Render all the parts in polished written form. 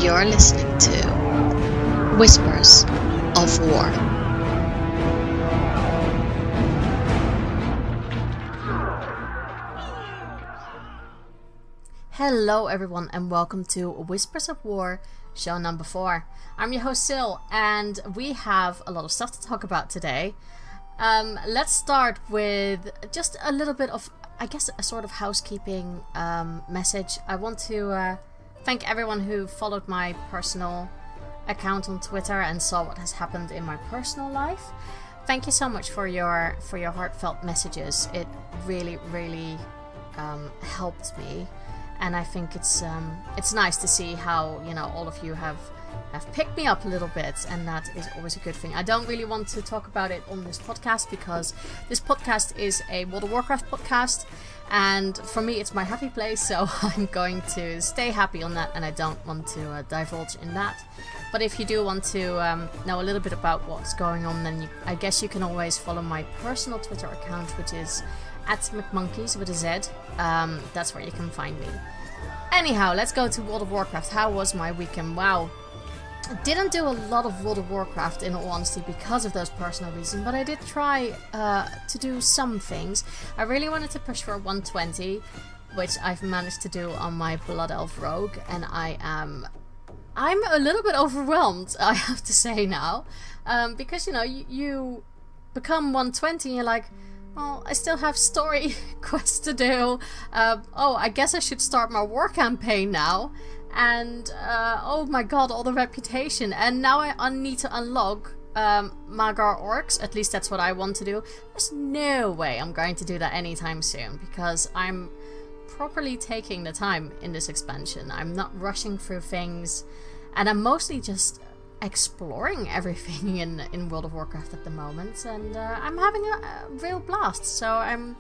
You're listening to Whispers of War. Hello everyone and welcome to Whispers of War, show number 4. I'm your host Syl and we have a lot of stuff to talk about today. Let's start with just a little bit of, I guess, a sort of housekeeping message. I want to thank everyone who followed my personal account on Twitter and saw what has happened in my personal life. Thank you so much for your heartfelt messages. It really helped me. And I think it's nice to see how, you know, all of you have picked me up a little bit, and that is always a good thing. I don't really want to talk about it on this podcast because this podcast is a World of Warcraft podcast, and for me it's my happy place, so I'm going to stay happy on that, and I don't want to divulge in that. But if you do want to know a little bit about what's going on, then I guess you can always follow my personal Twitter account, which is @McMonkeys with a Z. That's where you can find me. Anyhow, let's go to World of Warcraft. How was my weekend? Wow. I didn't do a lot of World of Warcraft, in all honesty, because of those personal reasons, but I did try to do some things. I really wanted to push for 120, which I've managed to do on my Blood Elf Rogue, and I'm a little bit overwhelmed, I have to say now, because, you know, you become 120 and you're like, well, I still have story quests to do. I guess I should start my war campaign now. And, oh my god, all the reputation. And now I need to unlock Magar Orcs. At least that's what I want to do. There's no way I'm going to do that anytime soon, because I'm properly taking the time in this expansion. I'm not rushing through things. And I'm mostly just exploring everything in World of Warcraft at the moment, and I'm having a real blast, so I'm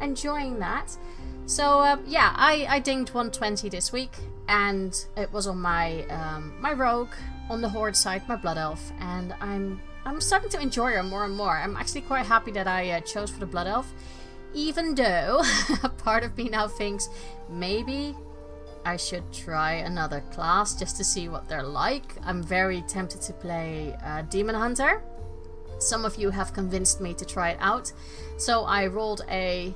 enjoying that. So I dinged 120 this week, and it was on my my rogue, on the horde side, my blood elf, and I'm starting to enjoy her more and more. I'm actually quite happy that I chose for the blood elf, even though a part of me now thinks maybe I should try another class just to see what they're like. I'm very tempted to play Demon Hunter. Some of you have convinced me to try it out. So I rolled a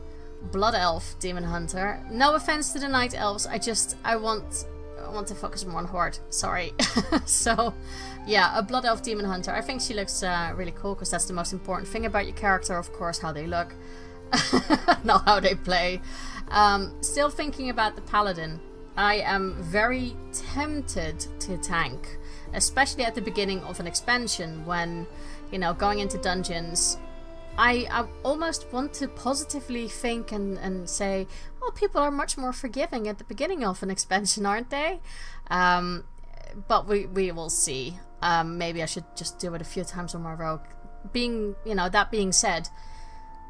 Blood Elf Demon Hunter. No offense to the Night Elves, I want to focus more on Horde. Sorry. So yeah, a Blood Elf Demon Hunter. I think she looks really cool, because that's the most important thing about your character, of course, how they look. Not how they play. Still thinking about the Paladin. I am very tempted to tank, especially at the beginning of an expansion when, you know, going into dungeons. I almost want to positively think and say, well, people are much more forgiving at the beginning of an expansion, aren't they? But we will see. Maybe I should just do it a few times on my rogue. That being said,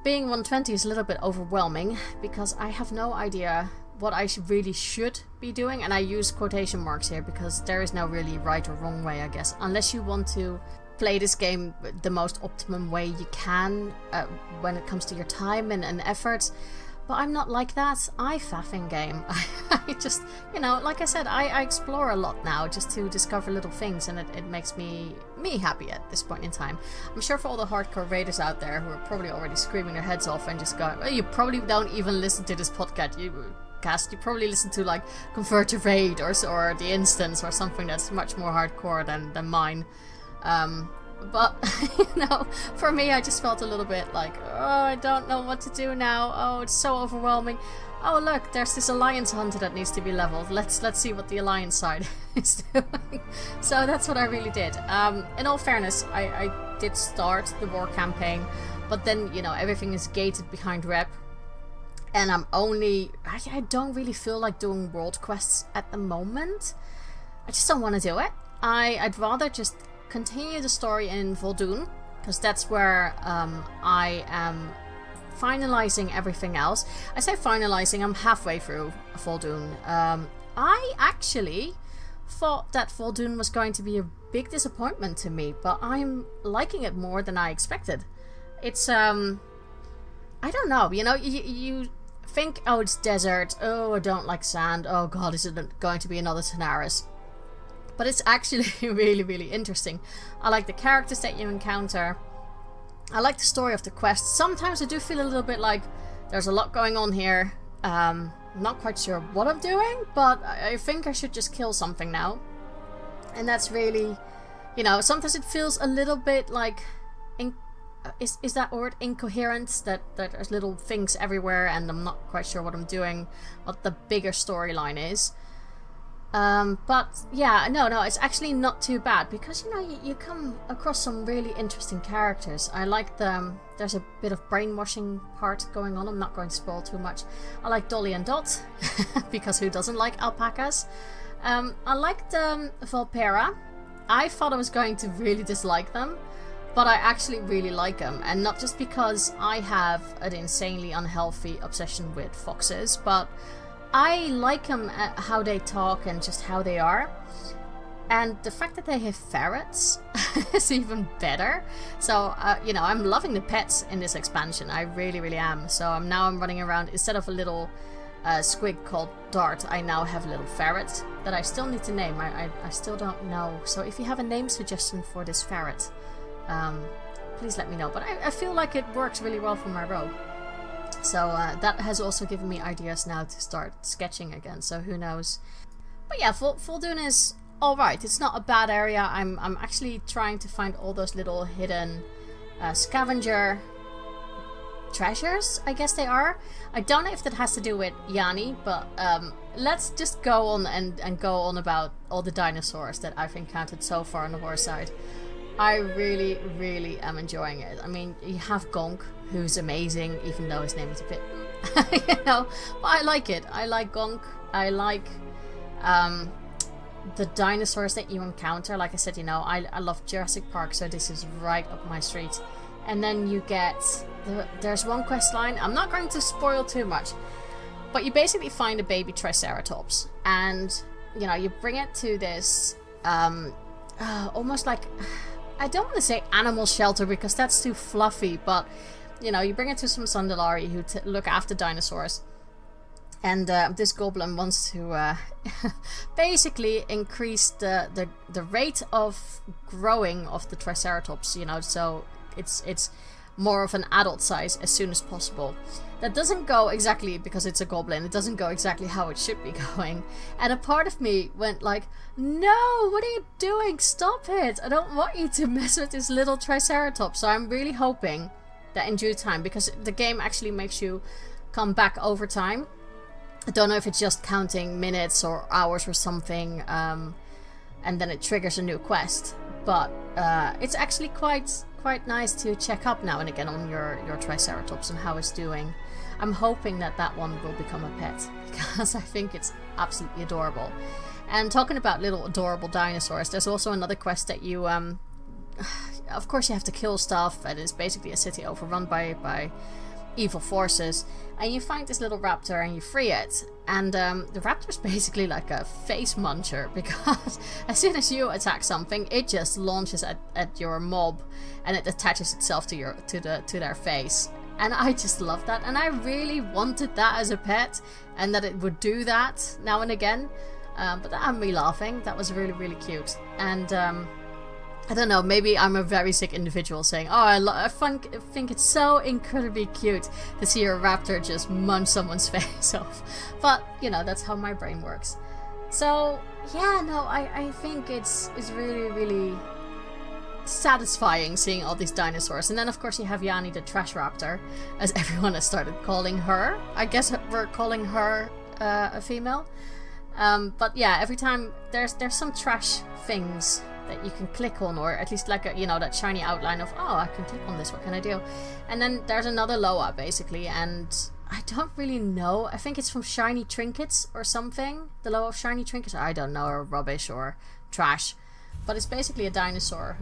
being 120 is a little bit overwhelming, because I have no idea what I really should be doing, and I use quotation marks here because there is no really right or wrong way, I guess, unless you want to play this game the most optimum way you can when it comes to your time and effort. But I'm not like that. I faffing game. I just, you know, like I said, I explore a lot now just to discover little things, and it makes me happy at this point in time. I'm sure for all the hardcore raiders out there who are probably already screaming their heads off and just going, well, you probably don't even listen to this podcast. You probably listen to like Convert to Raid or The Instance or something that's much more hardcore than mine. But, you know, for me, I just felt a little bit like, oh, I don't know what to do now. Oh, it's so overwhelming. Oh, look, there's this Alliance Hunter that needs to be leveled. Let's see what the Alliance side is doing. So that's what I really did. In all fairness, I did start the war campaign, but then, you know, everything is gated behind Rep. And I don't really feel like doing world quests at the moment. I just don't want to do it. I'd rather just continue the story in Vol'dun, because that's where I am finalizing everything else. I say finalizing, I'm halfway through Vol'dun. I actually thought that Vol'dun was going to be a big disappointment to me, but I'm liking it more than I expected. It's I don't know, you know, you think, oh, it's desert, oh, I don't like sand, oh god, is it going to be another Tanaris? But it's actually really, really interesting. I like the characters that you encounter. I like the story of the quest. Sometimes I do feel a little bit like there's a lot going on here. I'm not quite sure what I'm doing, but I think I should just kill something now. And that's really, you know, sometimes it feels a little bit like, is that word incoherent? That there's little things everywhere and I'm not quite sure what I'm doing, what the bigger storyline is. But yeah, no, it's actually not too bad because, you know, you come across some really interesting characters. I like there's a bit of brainwashing part going on. I'm not going to spoil too much. I like Dolly and Dot because who doesn't like alpacas? I liked Volpera. I thought I was going to really dislike them, but I actually really like them. And not just because I have an insanely unhealthy obsession with foxes, but I like them at how they talk and just how they are. And the fact that they have ferrets is even better. So, you know, I'm loving the pets in this expansion. I really, really am. So now I'm running around, instead of a little squig called Dart, I now have a little ferret that I still need to name. I still don't know. So if you have a name suggestion for this ferret, please let me know. But I feel like it works really well for my rogue. So that has also given me ideas now to start sketching again. So who knows. But yeah, Voldoon is alright. It's not a bad area. I'm actually trying to find all those little hidden scavenger treasures, I guess they are. I don't know if that has to do with Yanni, but let's just go on and go on about all the dinosaurs that I've encountered so far on the horse side. I really, really am enjoying it. I mean, you have Gonk, who's amazing, even though his name is a bit, you know, but I like it. I like Gonk. I like the dinosaurs that you encounter. Like I said, you know, I love Jurassic Park, so this is right up my street. And then you get, there's one quest line, I'm not going to spoil too much, but you basically find a baby Triceratops, and, you know, you bring it to this, almost like, I don't want to say animal shelter because that's too fluffy, but, you know, you bring it to some Sandalari who look after dinosaurs. And this goblin wants to basically increase the rate of growing of the Triceratops, you know, so it's more of an adult size as soon as possible. That doesn't go exactly, because it's a goblin, it doesn't go exactly how it should be going. And a part of me went like, no, what are you doing? Stop it! I don't want you to mess with this little Triceratops. So I'm really hoping that in due time, because the game actually makes you come back over time. I don't know if it's just counting minutes or hours or something, and then it triggers a new quest. But it's actually quite nice to check up now and again on your Triceratops and how it's doing. I'm hoping that one will become a pet, because I think it's absolutely adorable. And talking about little adorable dinosaurs, there's also another quest that you, of course you have to kill stuff, and it's basically a city overrun by evil forces, and you find this little raptor and you free it, and the raptor's basically like a face muncher, because as soon as you attack something, it just launches at your mob and it attaches itself to their face. And I just love that, and I really wanted that as a pet, and that it would do that now and again, but that had me laughing. That was really, really cute. And I don't know, maybe I'm a very sick individual saying, oh, I think it's so incredibly cute to see a raptor just munch someone's face off. But, you know, that's how my brain works. So, yeah, no, I think it's really, really satisfying seeing all these dinosaurs. And then, of course, you have Yanni the Trash Raptor, as everyone has started calling her. I guess we're calling her a female. But yeah, every time there's some trash things that you can click on, or at least like a, you know, that shiny outline of, oh, I can click on this, what can I do? And then there's another Loa basically, and I don't really know, I think it's from Shiny Trinkets or something, the Loa of Shiny Trinkets, I don't know, or rubbish or trash, but it's basically a dinosaur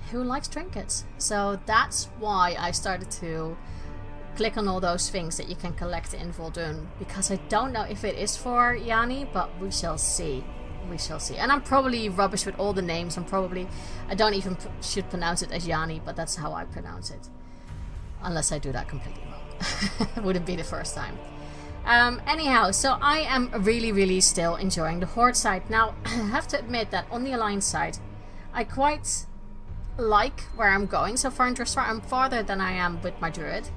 who likes trinkets. So that's why I started to click on all those things that you can collect in Voldoon, because I don't know if it is for Yanni, but we shall see. We shall see. And I'm probably rubbish with all the names. I don't even should pronounce it as Yanni, but that's how I pronounce it. Unless I do that completely wrong. Wouldn't be the first time. Anyhow, so I am really still enjoying the Horde side. Now, I have to admit that on the Alliance side, I quite like where I'm going so far in Dressrosa. I'm farther than I am with my Druid,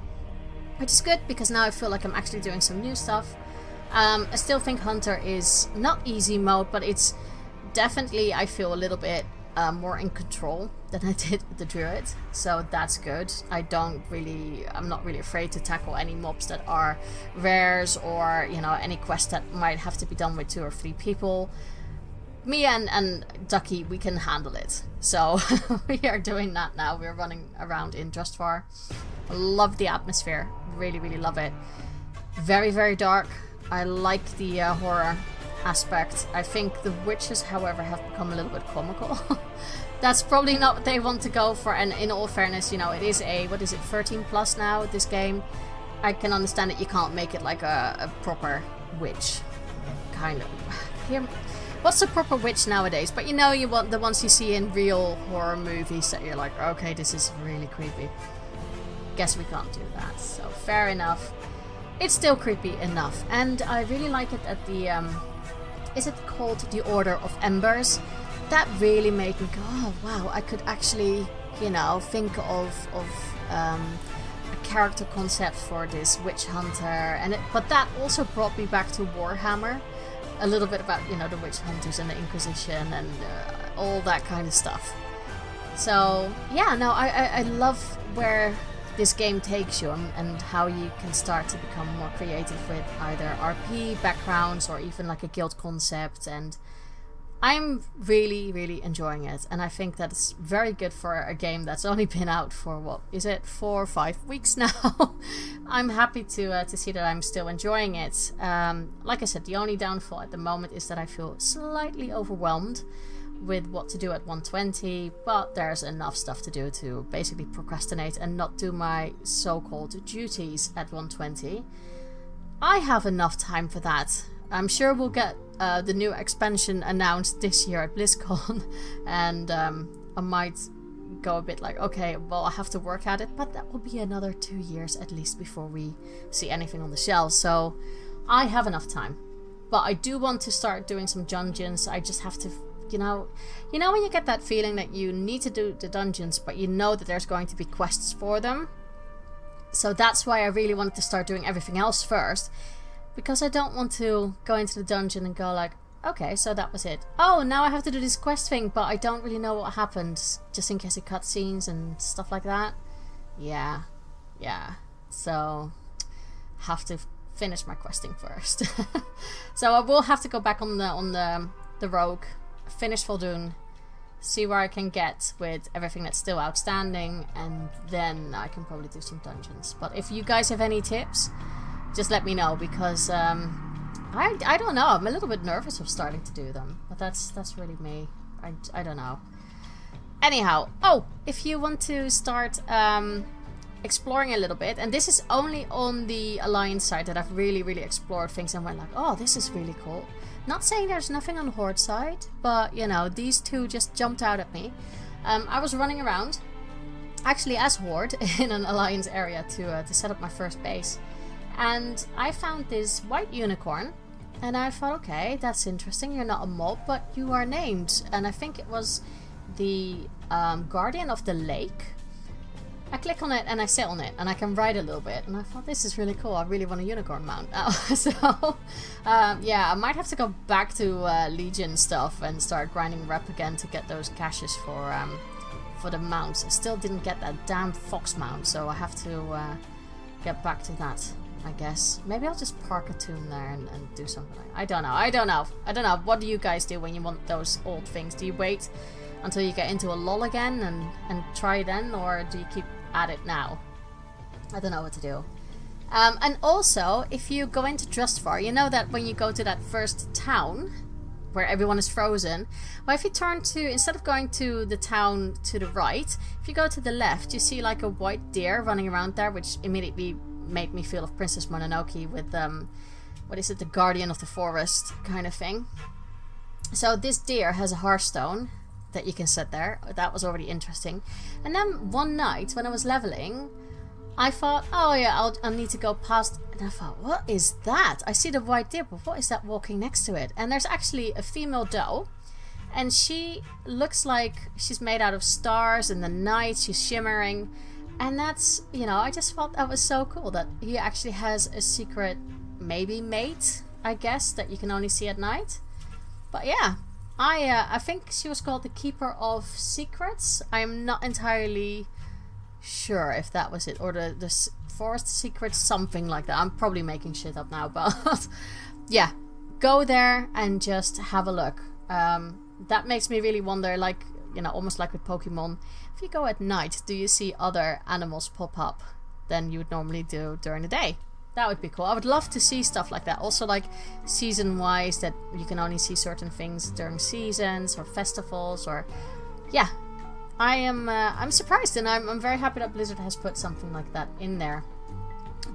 which is good because now I feel like I'm actually doing some new stuff. I still think Hunter is not easy mode, but it's definitely, I feel, a little bit more in control than I did with the Druid, so that's good. I'm not really afraid to tackle any mobs that are rares or, you know, any quest that might have to be done with 2 or 3 people. Me and Ducky, we can handle it. So we are doing that now. We're running around in Drustvar. I love the atmosphere. Really love it. Very dark. I like the horror aspect. I think the witches, however, have become a little bit comical. That's probably not what they want to go for, and in all fairness, you know, it is a, what is it, 13 plus now, this game. I can understand that you can't make it like a proper witch, kind of. Here, what's a proper witch nowadays? But you know, you want the ones you see in real horror movies that you're like, okay, this is really creepy. Guess we can't do that, so fair enough. It's still creepy enough, and I really like it at the, is it called the Order of Embers? That really made me go, oh wow, I could actually, you know, think of a character concept for this witch hunter, but that also brought me back to Warhammer, a little bit about, you know, the witch hunters and the Inquisition and all that kind of stuff. So yeah, no, I love where this game takes you and how you can start to become more creative with either RP backgrounds or even like a guild concept, and I'm really enjoying it, and I think that it's very good for a game that's only been out for, what is it, 4 or 5 weeks now. I'm happy to see that I'm still enjoying it. Like I said, the only downfall at the moment is that I feel slightly overwhelmed with what to do at 120, but there's enough stuff to do to basically procrastinate and not do my so-called duties at 120. I have enough time for that. I'm sure we'll get the new expansion announced this year at BlizzCon, and I might go a bit like, okay, well, I have to work at it, but that will be another 2 years at least before we see anything on the shelves, so I have enough time. But I do want to start doing some dungeons. I just have to, you know when you get that feeling that you need to do the dungeons, but you know that there's going to be quests for them. So that's why I really wanted to start doing everything else first, because I don't want to go into the dungeon and go like, okay, so that was it. Oh, now I have to do this quest thing, but I don't really know what happened, just in case it cutscenes and stuff like that. Yeah. So, have to finish my questing first. So I will have to go back on the rogue, finish Voldoon, see where I can get with everything that's still outstanding, and then I can probably do some dungeons. But if you guys have any tips, just let me know, because I don't know, I'm a little bit nervous of starting to do them, but that's really me. I don't know. Anyhow, if you want to start exploring a little bit, and this is only on the Alliance side that I've really explored things and went like, oh, this is really cool. Not saying there's nothing on the Horde side, but you know, these two just jumped out at me. I was running around, actually as Horde, in an Alliance area to set up my first base. And I found this white unicorn, and I thought, okay, that's interesting. You're not a mob, but you are named. And I think it was the Guardian of the Lake. I click on it and I sit on it, and I can ride a little bit. And I thought, this is really cool. I really want a unicorn mount now. So, yeah, I might have to go back to Legion stuff and start grinding rep again to get those caches for the mounts. I still didn't get that damn fox mount, so I have to get back to that, I guess. Maybe I'll just park a tomb there and do something. I don't know. What do you guys do when you want those old things? Do you wait until you get into a lull again and try then, or do you keep at it now? I don't know what to do. And also, if you go into Drustvar, you know that when you go to that first town where everyone is frozen, well, if you turn to, instead of going to the town to the right, if you go to the left, you see like a white deer running around there, which immediately made me feel of Princess Mononoke with what is it, the Guardian of the Forest kind of thing. So this deer has a hearthstone that you can set there. That was already interesting. And then one night when I was leveling, I thought, oh yeah, I'll need to go past. And I thought, what is that? I see the white deer, but what is that walking next to it? And there's actually a female doe. And she looks like she's made out of stars in the night. She's shimmering. And that's, I just thought that was so cool that he actually has a secret, maybe mate, I guess, that you can only see at night. But yeah, I think she was called the Keeper of Secrets. I'm not entirely sure if that was it, or the Forest Secrets, something like that. I'm probably making shit up now, but yeah, go there and just have a look. That makes me really wonder, like, almost like with Pokemon, if you go at night, do you see other animals pop up than you would normally do during the day? That would be cool. I would love to see stuff like that. Also, like, season-wise, that you can only see certain things during seasons or festivals, or yeah. I'm surprised, and I'm very happy that Blizzard has put something like that in there.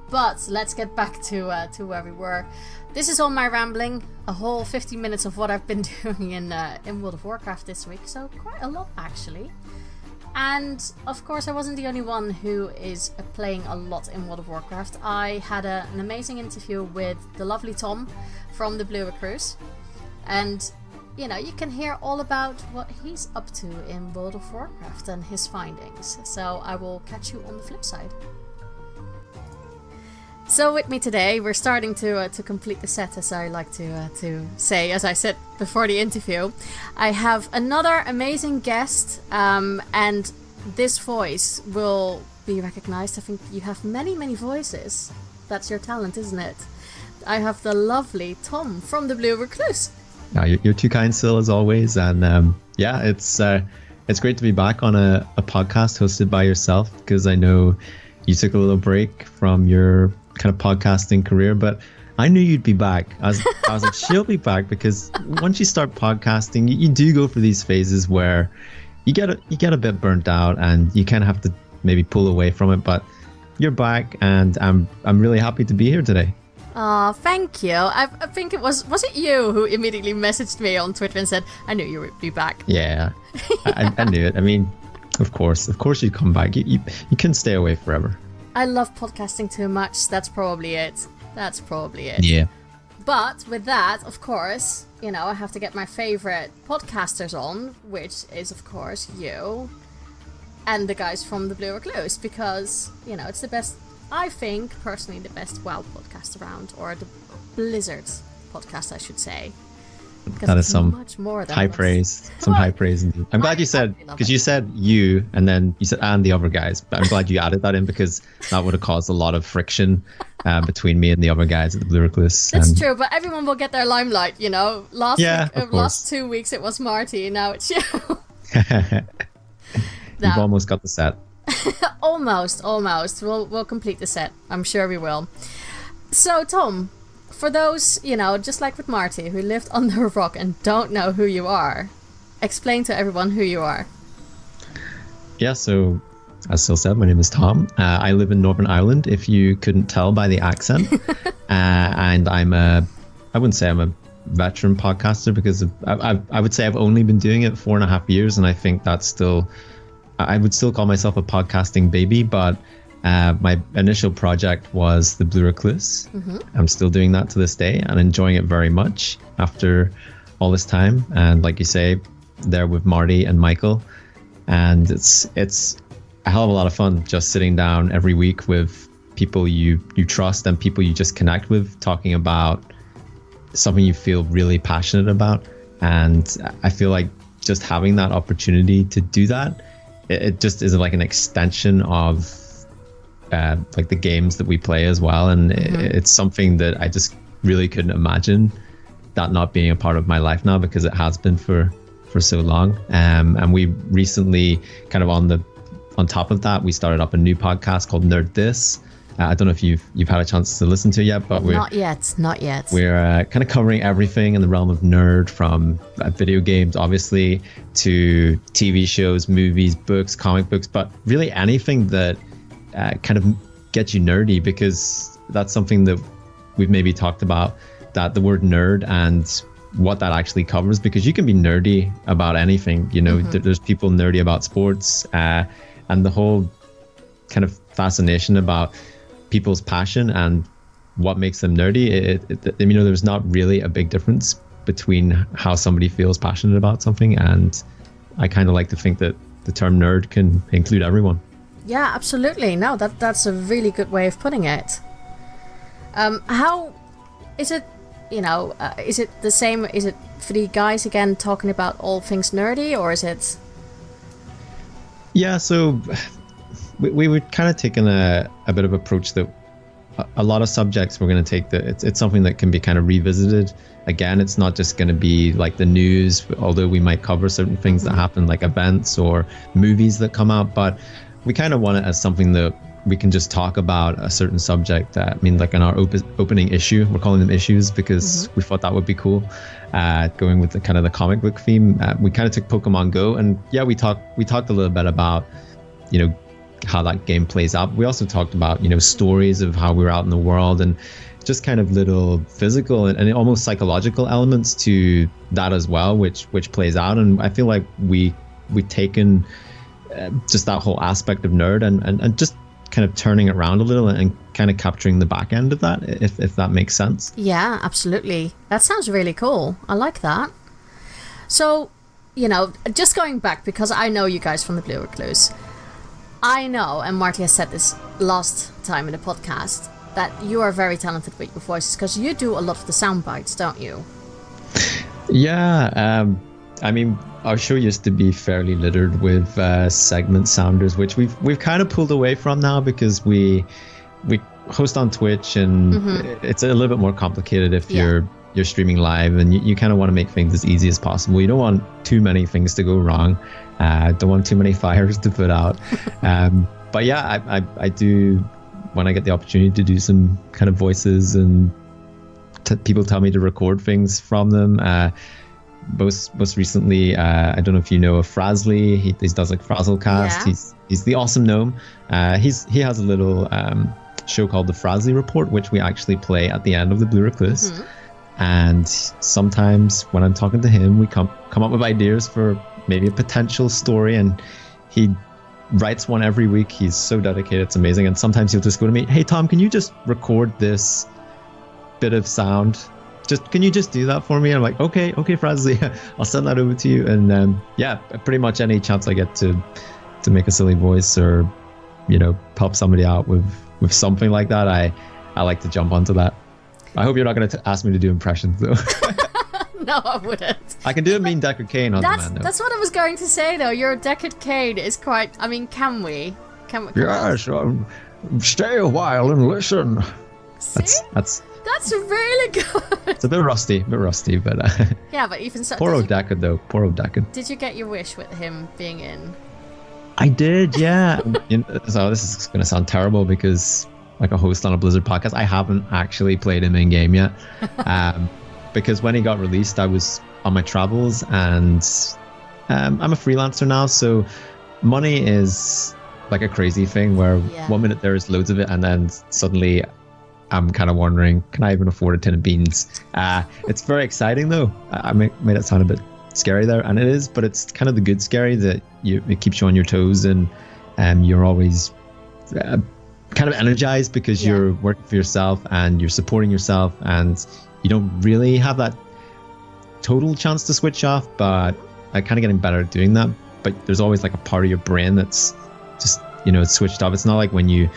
But let's get back to where we were. This is all my rambling, a whole 50 minutes of what I've been doing in World of Warcraft this week, so quite a lot actually. And of course, I wasn't the only one who is playing a lot in World of Warcraft. I had an amazing interview with the lovely Thom from the Blue Recluse, and you can hear all about what he's up to in World of Warcraft and his findings. So I will catch you on the flip side. So with me today, we're starting to complete the set, as I like to say, as I said before the interview. I have another amazing guest, and this voice will be recognized. I think you have many, many voices. That's your talent, isn't it? I have the lovely Thom from the Blue Recluse. You're too kind, Syl, as always. And yeah, it's great to be back on a podcast hosted by yourself, because I know you took a little break from your kind of podcasting career, but I knew you'd be back. I was like, she'll be back, because once you start podcasting, you do go through these phases where you get a bit burnt out and you kind of have to maybe pull away from it. But you're back, and I'm really happy to be here today. Oh, thank you. I think was it you who immediately messaged me on Twitter and said, I knew you would be back. Yeah, I knew it. I mean, of course you'd come back. You couldn't stay away forever. I love podcasting too much. That's probably it. Yeah. But with that, of course, I have to get my favorite podcasters on, which is, of course, you and the guys from the Blue Recluse, because, it's the best, I think, personally, the best WoW podcast around, or the Blizzard podcast, I should say. That is some much more than high praise. Some high praise indeed. I'm glad you said, because you said you, and then you said and the other guys. But I'm glad you added that in, because that would have caused a lot of friction between me and the other guys at the Blue Recluse. That's true, but everyone will get their limelight, Last 2 weeks it was Marty, now it's you. You've almost got the set. Almost. We'll complete the set. I'm sure we will. So, Thom, for those, just like with Marty, who lived under a rock and don't know who you are, explain to everyone who you are. Yeah, so as Syl said, my name is Thom. I live in Northern Ireland, if you couldn't tell by the accent. And I wouldn't say I'm a veteran podcaster, because I would say I've only been doing it 4.5 years, and I think that's still, I would still call myself a podcasting baby, but my initial project was the Blue Recluse. Mm-hmm. I'm still doing that to this day and enjoying it very much after all this time. And like you say, there with Marty and Michael, and it's a hell of a lot of fun just sitting down every week with people you trust and people you just connect with, talking about something you feel really passionate about. And I feel like just having that opportunity to do that, it just is like an extension of like the games that we play as well. And it's something that I just really couldn't imagine that not being a part of my life now, because it has been for so long. And we recently, kind of on top of that, we started up a new podcast called Nerd This. I don't know if you've had a chance to listen to it yet, but we're not yet. We're kind of covering everything in the realm of nerd, from video games, obviously, to TV shows, movies, books, comic books, but really anything that kind of gets you nerdy, because that's something that we've maybe talked about, that the word nerd and what that actually covers, because you can be nerdy about anything. There's people nerdy about sports, and the whole kind of fascination about people's passion and what makes them nerdy. There's not really a big difference between how somebody feels passionate about something, and I kind of like to think that the term nerd can include everyone. Yeah, absolutely. No, that's a really good way of putting it. How is it? Is it the same? Is it 3 guys again talking about all things nerdy, or is it? Yeah, so we were kind of taking a bit of approach that a lot of subjects we're going to take that it's something that can be kind of revisited. Again, it's not just going to be like the news, although we might cover certain things that happen, like events or movies that come out, but we kind of want it as something that we can just talk about a certain subject. Like in our opening issue, we're calling them issues because we thought that would be cool. Going with the kind of the comic book theme, we kind of took Pokemon Go, and yeah, we talked a little bit about, how that game plays out. We also talked about, stories of how we were out in the world, and just kind of little physical and almost psychological elements to that as well, which plays out. And I feel like we've taken just that whole aspect of nerd and just kind of turning it around a little and kind of capturing the back end of that, if that makes sense. Yeah, absolutely. That sounds really cool. I like that. So, just going back, because I know you guys from the Blue Recluse, I know, and Marty has said this last time in the podcast, that you are very talented with your voices, because you do a lot of the sound bites, don't you? Yeah, our show used to be fairly littered with segment sounders, which we've kind of pulled away from now because we host on Twitch, and it's a little bit more complicated if you're streaming live, and you kind of want to make things as easy as possible. You don't want too many things to go wrong. Don't want too many fires to put out. But yeah, I do, when I get the opportunity to do some kind of voices, and people tell me to record things from them. Most recently, I don't know if you know of Frazzly. He does like Frazzlecast. Yeah. He's the awesome gnome. He has a little show called the Frazzly Report, which we actually play at the end of the Blue Recluse. And sometimes when I'm talking to him, we come up with ideas for maybe a potential story, and he writes one every week. He's so dedicated, it's amazing. And sometimes he'll just go to me, "Hey Tom, can you just record this bit of sound? Can you just do that for me?" And I'm like, okay, Frazzly, I'll send that over to you. And yeah, pretty much any chance I get to make a silly voice or help somebody out with something like that, I like to jump onto that. I hope you're not going to ask me to do impressions though. No, I wouldn't. I can do a mean Deckard Cain on demand, though. That's what I was going to say, though. Your Deckard Cain is quite... can we? Yes, stay a while and listen. See? That's really good. It's a bit rusty, but... Yeah, but even so... Poor old Deckard, though. Poor old Deckard. Did you get your wish with him being in? I did, yeah. So this is going to sound terrible because, like a host on a Blizzard podcast, I haven't actually played him in-game yet. Because when he got released, I was on my travels, and I'm a freelancer now, so money is like a crazy thing where 1 minute there is loads of it, and then suddenly I'm kind of wondering, can I even afford a tin of beans? It's very exciting though. I made it sound a bit scary there, and it is, but it's kind of the good scary that it keeps you on your toes, and you're always kind of energized because you're working for yourself and you're supporting yourself, and you don't really have that total chance to switch off, but I'm kind of getting better at doing that. But there's always like a part of your brain that's just, it's switched off. It's not like when you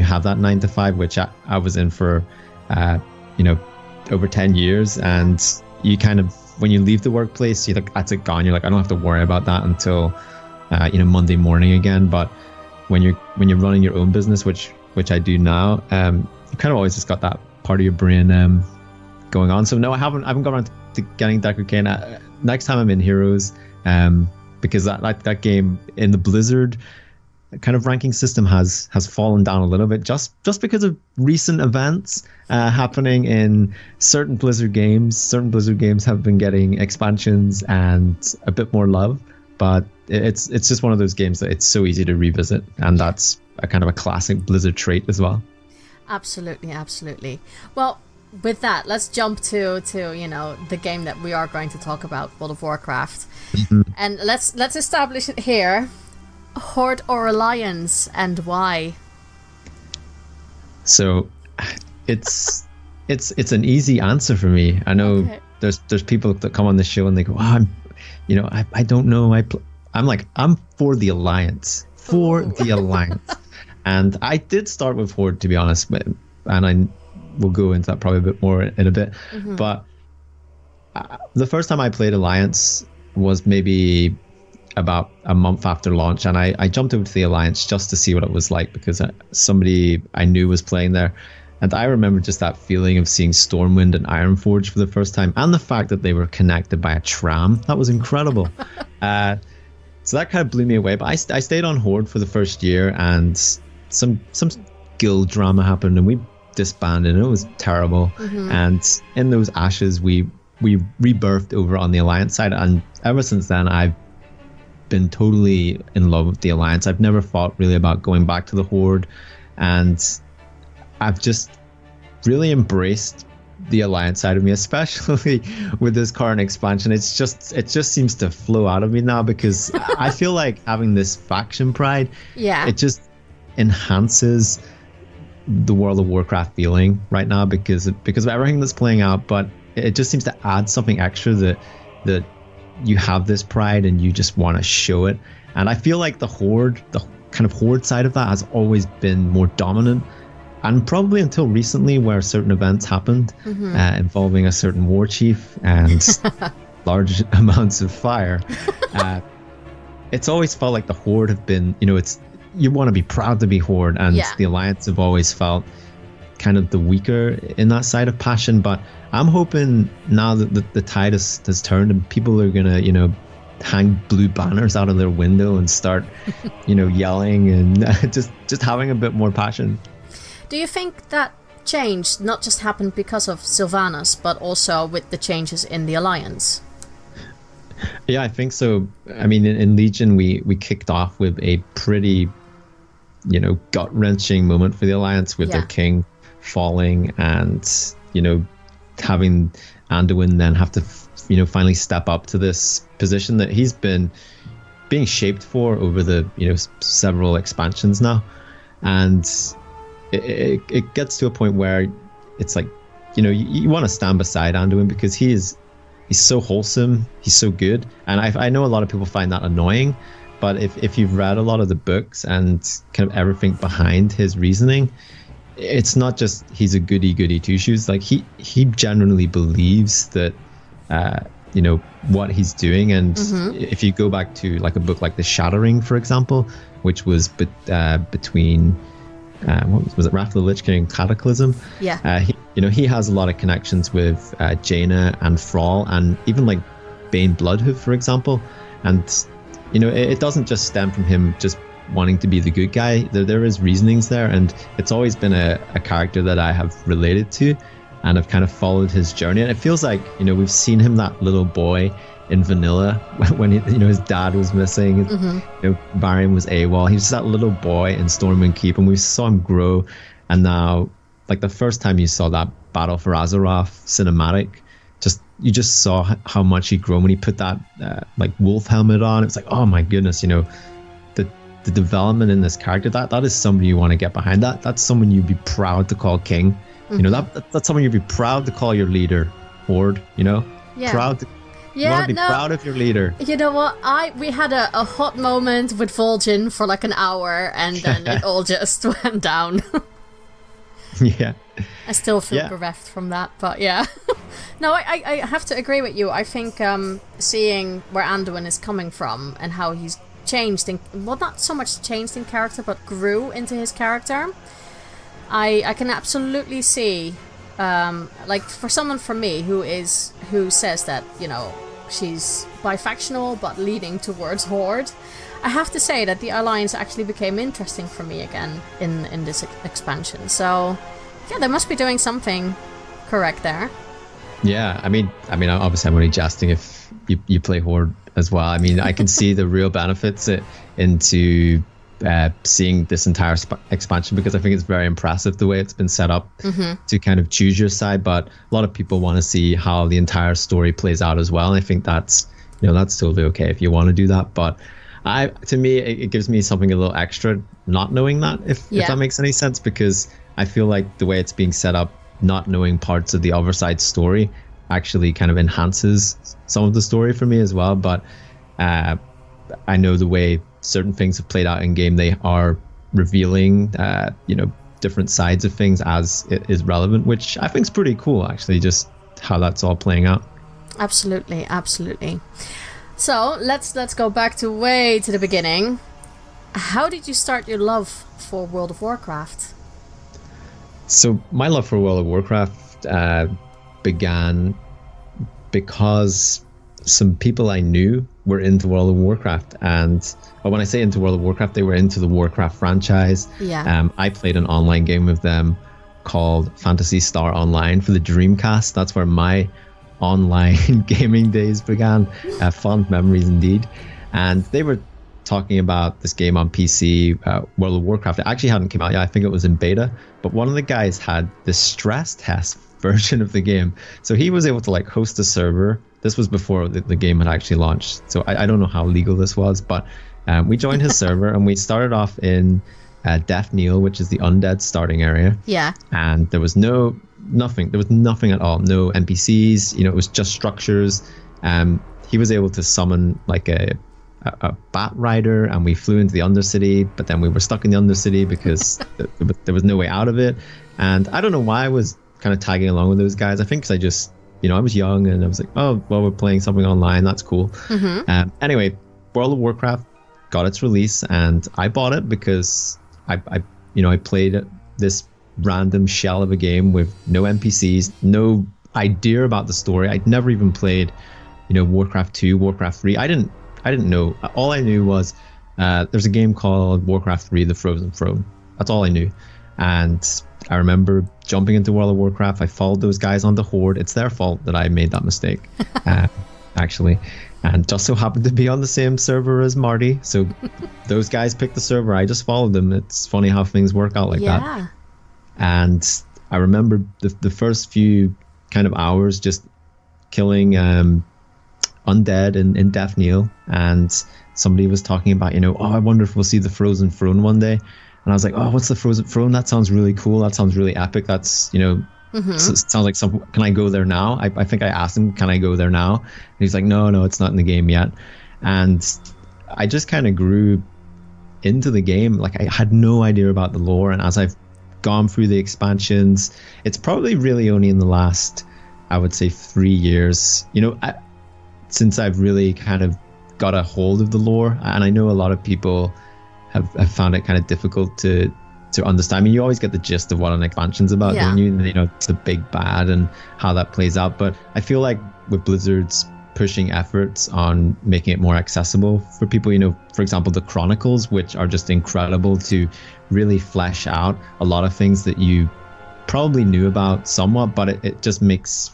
have that 9 to 5, which I was in for, over 10 years, and you kind of, when you leave the workplace, you're like, that's it, gone. You're like, I don't have to worry about that until, Monday morning again. But when you're running your own business, which I do now, you kind of always just got that part of your brain, going on. So no, I haven't got around to getting Deckard Cain. Next time I'm in Heroes, because that game in the Blizzard kind of ranking system has fallen down a little bit just because of recent events happening in certain Blizzard games. Certain Blizzard games have been getting expansions and a bit more love, but it's just one of those games that it's so easy to revisit, and that's a kind of a classic Blizzard trait as well. Absolutely. Well, with that, let's jump to the game that we are going to talk about, World of Warcraft. And let's establish it here. Horde or Alliance, and why? So it's an easy answer for me. I know there's people that come on the show and they go, I don't know. I'm for the Alliance. And I did start with Horde, to be honest, and I will go into that probably a bit more in a bit. But the first time I played Alliance was maybe about a month after launch, and I jumped over to the Alliance just to see what it was like, because somebody I knew was playing there. And I remember just that feeling of seeing Stormwind and Ironforge for the first time, and the fact that they were connected by a tram. That was incredible. So that kind of blew me away. But I stayed on Horde for the first year, and some guild drama happened, and we disbanded, and it was terrible. And in those ashes, we rebirthed over on the Alliance side, and ever since then, I've been totally in love with the Alliance. I've never thought really about going back to the Horde, and I've just really embraced the Alliance side of me, especially with this current expansion. It just seems to flow out of me now, because I feel like having this faction pride, it just enhances the World of Warcraft feeling right now, because of everything that's playing out. But it just seems to add something extra, that you have this pride and you just want to show it. And I feel like the kind of Horde side of that has always been more dominant. And probably until recently, where certain events happened involving a certain war chief and large amounts of fire, it's always felt like the Horde have been, you want to be proud to be Horde, and the Alliance have always felt kind of the weaker in that side of passion. But I'm hoping now that the tide has turned, and people are going to, hang blue banners out of their window and start, yelling and just having a bit more passion. Do you think that change not just happened because of Sylvanas, but also with the changes in the Alliance? Yeah, I think so. I mean, in Legion, we kicked off with a pretty, gut-wrenching moment for the Alliance, with their king falling, and, having Anduin then have to, finally step up to this position that he's been being shaped for over the, several expansions now. And it gets to a point where it's like, you want to stand beside Anduin, because he's so wholesome, he's so good. And I know a lot of people find that annoying, but if you've read a lot of the books and kind of everything behind his reasoning, it's not just he's a goody two shoes. Like he genuinely believes that what he's doing. And if you go back to like a book like The Shattering, for example, which was between what was it, Wrath of the Lich King and Cataclysm? Yeah. He has a lot of connections with Jaina and Thrall, and even like Bane Bloodhoof, for example. And it doesn't just stem from him just wanting to be the good guy. There is reasonings there, and it's always been a character that I have related to, and I've kind of followed his journey. And it feels like we've seen him, that little boy in vanilla, when his dad was missing, Varian was AWOL. He was just that little boy in Stormwind Keep, and we saw him grow. And now, like the first time you saw that Battle for Azeroth cinematic, you just saw how much he'd grown when he put that like wolf helmet on. It's like, oh my goodness, the development in this character, that is somebody you want to get behind. That's someone you'd be proud to call king. That's someone you'd be proud to call your leader, Horde. Proud to. You want to be proud of your leader. You know what? We had a hot moment with Vol'jin for like an hour, and then it all just went down. Yeah. I still feel bereft from that, but yeah. No, I have to agree with you. I think seeing where Anduin is coming from and how he's changed, not so much changed in character, but grew into his character, I can absolutely see, like for someone from me who says that, she's bifactional but leading towards Horde, I have to say that the Alliance actually became interesting for me again in this expansion. So yeah, they must be doing something correct there. Yeah, I mean, obviously I'm only jesting. If you play Horde as well, I mean, I can see the real benefits into seeing this entire expansion, because I think it's very impressive the way it's been set up to kind of choose your side. But a lot of people want to see how the entire story plays out as well, and I think that's totally okay if you want to do that. But to me, it gives me something a little extra not knowing that, if that makes any sense, because I feel like the way it's being set up, not knowing parts of the other side story actually kind of enhances some of the story for me as well. But I know the way certain things have played out in game, they are revealing, different sides of things as it is relevant, which I think is pretty cool, actually, just how that's all playing out. Absolutely. So let's go back to way to the beginning. How did you start your love for World of Warcraft? So my love for World of Warcraft began because some people I knew were into World of Warcraft, and when I say into World of Warcraft, they were into the Warcraft franchise. Yeah. I played an online game with them called Phantasy Star Online for the Dreamcast. That's where my online gaming days began. Fond memories indeed. And they were talking about this game on PC, World of Warcraft. It actually hadn't come out yet. I think it was in beta, but one of the guys had the stress test version of the game, so he was able to like host a server. This was before the game had actually launched, so I don't know how legal this was, but we joined his server and we started off in Death Kneel, which is the undead starting area. Yeah. And there was nothing at all, no NPCs, it was just structures. He was able to summon like a bat rider, and we flew into the Undercity, but then we were stuck in the Undercity because there was no way out of it. And I don't know why I was kind of tagging along with those guys. I think because I just, I was young and I was like, oh, well, we're playing something online, that's cool. Mm-hmm. Anyway, World of Warcraft got its release and I bought it because I played this random shell of a game with no NPCs, no idea about the story. I'd never even played, Warcraft 2, Warcraft 3. I didn't know. All I knew was there's a game called Warcraft 3, The Frozen Throne. That's all I knew. And I remember jumping into World of Warcraft. I followed those guys on the Horde. It's their fault that I made that mistake, actually. And just so happened to be on the same server as Marty. So those guys picked the server. I just followed them. It's funny how things work out like that. And I remember the first few kind of hours just killing undead in Death Kneel, and somebody was talking about, I wonder if we'll see the Frozen Throne one day. And I was like, oh, what's the Frozen Throne? That sounds really cool. That sounds really epic. That's, sounds like can I go there now? I think I asked him, can I go there now? And he's like, no, it's not in the game yet. And I just kind of grew into the game. Like, I had no idea about the lore. And as I've gone through the expansions, it's probably really only in the last, I would say, 3 years, since I've really kind of got a hold of the lore. And I know a lot of people have found it kind of difficult to understand. I mean, you always get the gist of what an expansion's about, don't you? It's the big bad and how that plays out. But I feel like with Blizzard's pushing efforts on making it more accessible for people, for example, the Chronicles, which are just incredible to really flesh out a lot of things that you probably knew about somewhat, but it just makes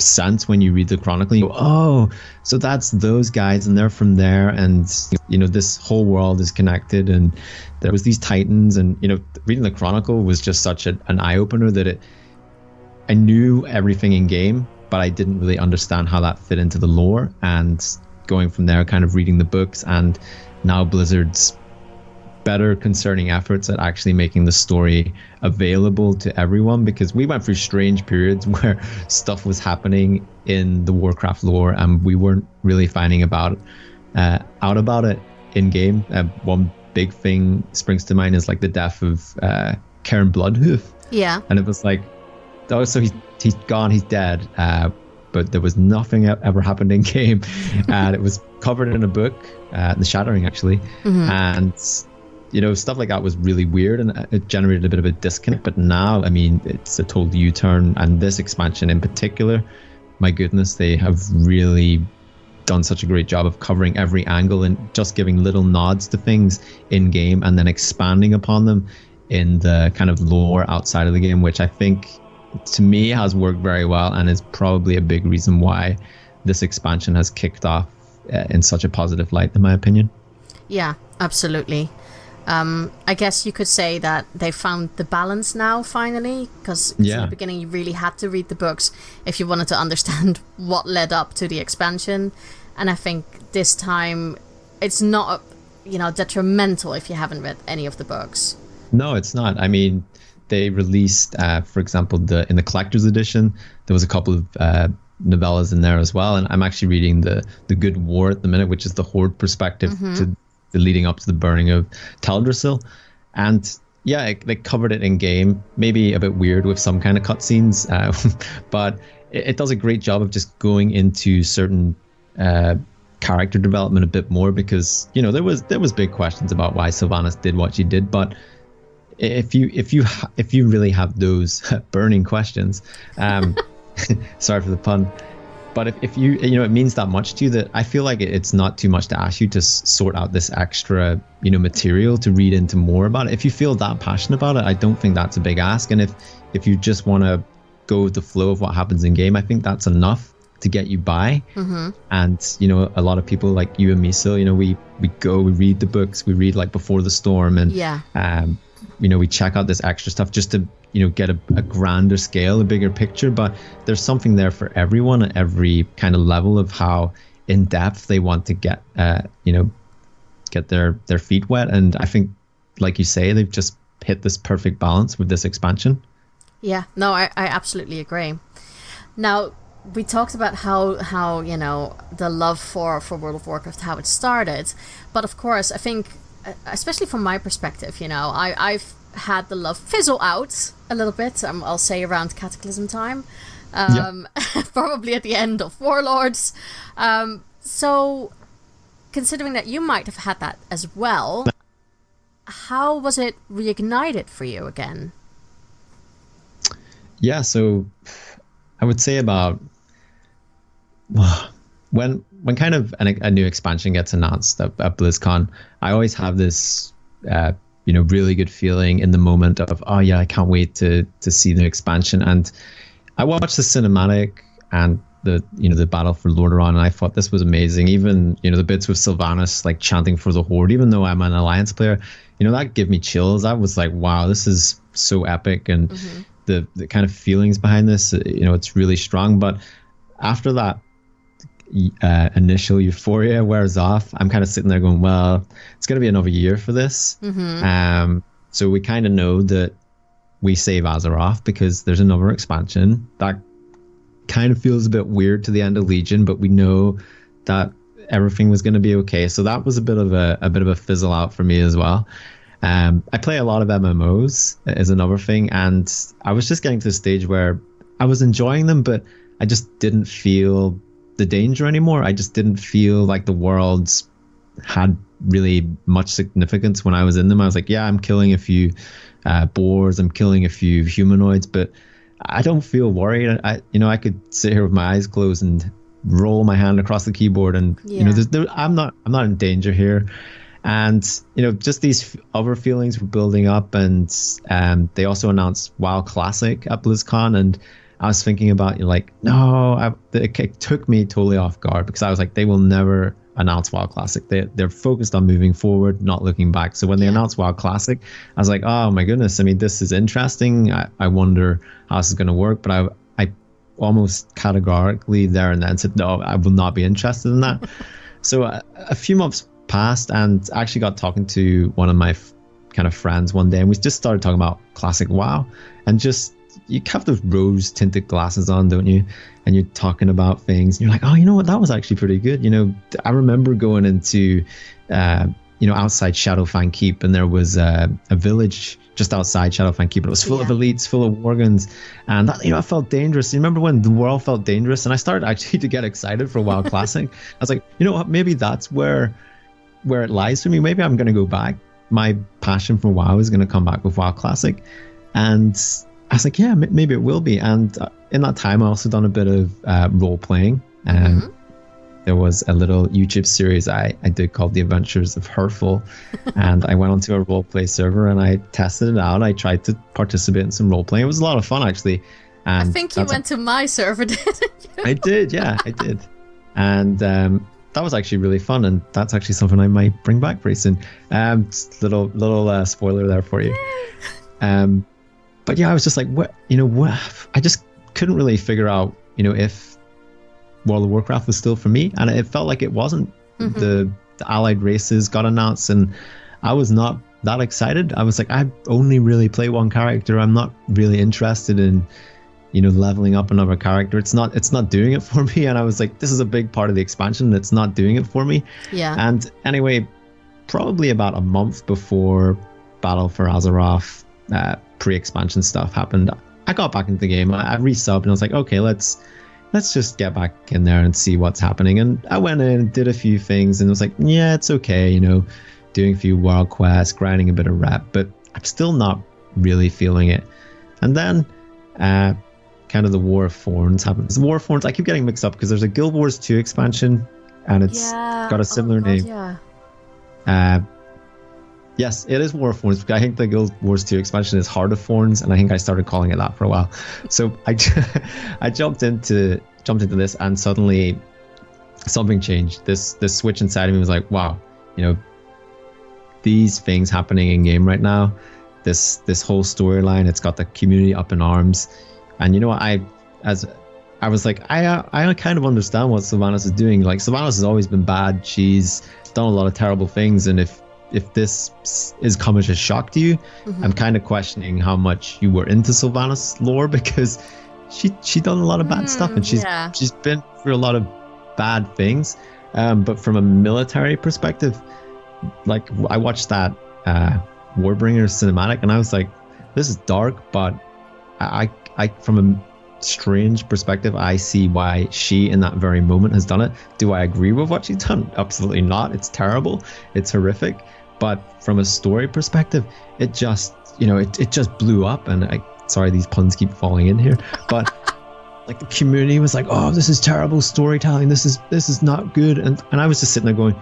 sense when you read the Chronicle. You go, oh, so that's those guys and they're from there, and this whole world is connected, and there was these titans, and reading the Chronicle was just such an eye-opener that I knew everything in game, but I didn't really understand how that fit into the lore. And going from there, kind of reading the books, and now Blizzard's better concerning efforts at actually making the story available to everyone, because we went through strange periods where stuff was happening in the Warcraft lore and we weren't really finding out about it in game. One big thing springs to mind is like the death of Karen Bloodhoof. Yeah. And it was like, oh, so he's gone, he's dead. But there was nothing ever happened in game, and it was covered in a book, The Shattering, actually. Mm-hmm. And stuff like that was really weird, and it generated a bit of a disconnect. But now, I mean, it's a total U-turn, and this expansion in particular, my goodness, they have really done such a great job of covering every angle and just giving little nods to things in game and then expanding upon them in the kind of lore outside of the game, which I think, to me, has worked very well and is probably a big reason why this expansion has kicked off in such a positive light, in my opinion. Yeah, absolutely. I guess you could say that they found the balance now, finally, because in the beginning you really had to read the books if you wanted to understand what led up to the expansion. And I think this time it's not, detrimental if you haven't read any of the books. No, it's not. I mean, they released, for example, in the collector's edition, there was a couple of novellas in there as well. And I'm actually reading the Good War at the minute, which is the Horde perspective to the leading up to the burning of Teldrassil. And yeah, they covered it in game, maybe a bit weird with some kind of cutscenes, but it does a great job of just going into certain character development a bit more, because there was big questions about why Sylvanas did what she did. But if you really have those burning questions, sorry for the pun, but if you it means that much to you, that I feel like it's not too much to ask you to sort out this extra material to read into more about it. If you feel that passionate about it, I don't think that's a big ask. And if you just want to go with the flow of what happens in game, I think that's enough to get you by. And a lot of people like you and me, so we read the books, we read like Before the Storm, and we check out this extra stuff just to get a grander scale, a bigger picture. But there's something there for everyone at every kind of level of how in depth they want to get get their feet wet. And I think, like you say, they've just hit this perfect balance with this expansion. Yeah, no, I absolutely agree. Now, we talked about how the love for World of Warcraft, how it started. But of course, I think, especially from my perspective, I've had the love fizzle out a little bit, I'll say around Cataclysm time. Probably at the end of Warlords. So, considering that you might have had that as well, how was it reignited for you again? Yeah, so I would say about when kind of a new expansion gets announced at BlizzCon, I always have this really good feeling in the moment of, oh yeah, I can't wait to see the expansion. And I watched the cinematic and the battle for Lordaeron, and I thought this was amazing. Even the bits with Sylvanas like chanting for the Horde, even though I'm an Alliance player, that gave me chills. I was like, wow, this is so epic. And the kind of feelings behind this, it's really strong. But after that initial euphoria wears off, I'm kind of sitting there going, well, it's going to be another year for this. So we kind of know that we save Azeroth because there's another expansion. That kind of feels a bit weird to the end of Legion, but we know that everything was going to be okay. So that was a bit of a fizzle out for me as well. I play a lot of MMOs is another thing, and I was just getting to the stage where I was enjoying them, but I just didn't feel the danger anymore. I just didn't feel like the worlds had really much significance when I was in them. I was like, yeah, I'm killing a few boars, I'm killing a few humanoids, but I don't feel worried. I could sit here with my eyes closed and roll my hand across the keyboard, and I'm not in danger here. And just these other feelings were building up, and they also announced WoW Classic at BlizzCon, and I was thinking about it took me totally off guard, because I was like, they will never announce WoW Classic. They're focused on moving forward, not looking back. So when they announced WoW Classic, I was like, oh my goodness, I mean, this is interesting. I wonder how this is going to work. But I almost categorically there and then said, no, I will not be interested in that. So a few months passed, and I actually got talking to one of my kind of friends one day, and we just started talking about Classic WoW, and just, you have those rose tinted glasses on, don't you? And you're talking about things, and you're like, oh, you know what? That was actually pretty good. I remember going into, outside Shadowfang Keep, and there was a village just outside Shadowfang Keep, and it was full of elites, full of Worgans, and that, I felt dangerous. You remember when the world felt dangerous? And I started actually to get excited for WoW Classic. I was like, you know what? Maybe that's where it lies for me. Maybe I'm going to go back. My passion for WoW is going to come back with WoW Classic. And I was like, yeah, maybe it will be. And in that time, I also done a bit of role playing. There was a little YouTube series I did called The Adventures of Herful. And I went onto a role play server and I tested it out. I tried to participate in some role playing. It was a lot of fun, actually. And I think you went to my server, didn't you? I did, yeah, I did. And that was actually really fun, and that's actually something I might bring back pretty soon. Little spoiler there for you. But yeah, I was just like, what? I just couldn't really figure out, if World of Warcraft was still for me, and it felt like it wasn't. The allied races got announced, and I was not that excited. I was like, I only really play one character. I'm not really interested in, leveling up another character. It's not doing it for me. And I was like, this is a big part of the expansion that's not doing it for me. Yeah. And anyway, probably about a month before Battle for Azeroth pre-expansion stuff happened, I got back into the game. I resubbed and I was like, okay, let's just get back in there and see what's happening. And I went in, did a few things, and it was like, yeah, it's okay, doing a few world quests, grinding a bit of rep, but I'm still not really feeling it. And then kind of the War of Thorns happens. The War of Thorns, I keep getting mixed up because there's a Guild Wars 2 expansion, and it's got a similar name. Yeah. Yes, it is War of Thorns, because I think the Guild Wars 2 expansion is Heart of Thorns, and I think I started calling it that for a while. So I jumped into this, and suddenly something changed. This switch inside of me was like, wow, these things happening in game right now, this whole storyline, it's got the community up in arms. And I was like, I kind of understand what Sylvanas is doing. Like, Sylvanas has always been bad. She's done a lot of terrible things, and if this is coming as a shock to you, I'm kind of questioning how much you were into Sylvanas lore, because she done a lot of bad stuff, and she's been through a lot of bad things. But from a military perspective, like, I watched that Warbringer cinematic, and I was like, this is dark, but I from a strange perspective, I see why she in that very moment has done it. Do I agree with what she's done? Absolutely not. It's terrible. It's horrific. But from a story perspective, it just, it just blew up. And sorry, these puns keep falling in here, but like, the community was like, oh, this is terrible storytelling. This is not good. And I was just sitting there going,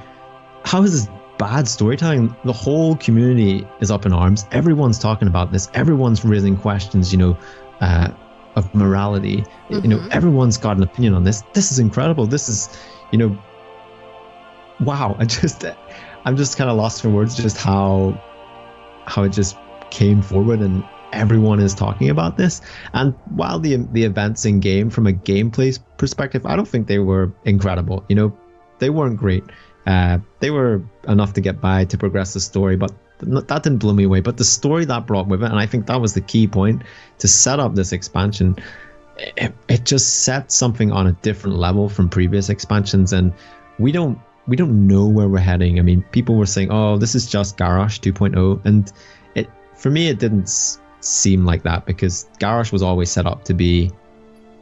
how is this bad storytelling? The whole community is up in arms. Everyone's talking about this. Everyone's raising questions, of morality. Everyone's got an opinion on this. This is incredible. This is, wow. I'm just kind of lost for words, just how it just came forward, and everyone is talking about this. And while the events in game, from a gameplay perspective, I don't think they were incredible. They weren't great. They were enough to get by, to progress the story, but that didn't blow me away. But the story that brought with it, and I think that was the key point to set up this expansion, it just set something on a different level from previous expansions. And we don't know where we're heading. I mean, people were saying, oh, this is just Garrosh 2.0, and for me it didn't seem like that, because Garrosh was always set up to be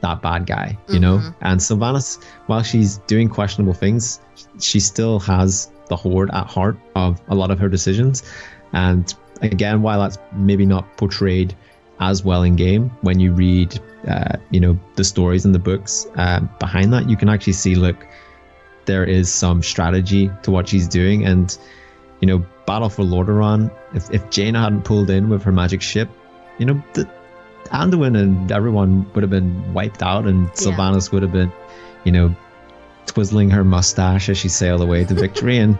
that bad guy, and Sylvanas, while she's doing questionable things, she still has the Horde at heart of a lot of her decisions. And again, while that's maybe not portrayed as well in game, when you read the stories and the books behind that, you can actually see, look, there is some strategy to what she's doing. And Battle for Lordaeron, if Jaina hadn't pulled in with her magic ship, Anduin and everyone would have been wiped out, and Sylvanas would have been twizzling her mustache as she sailed away to victory. And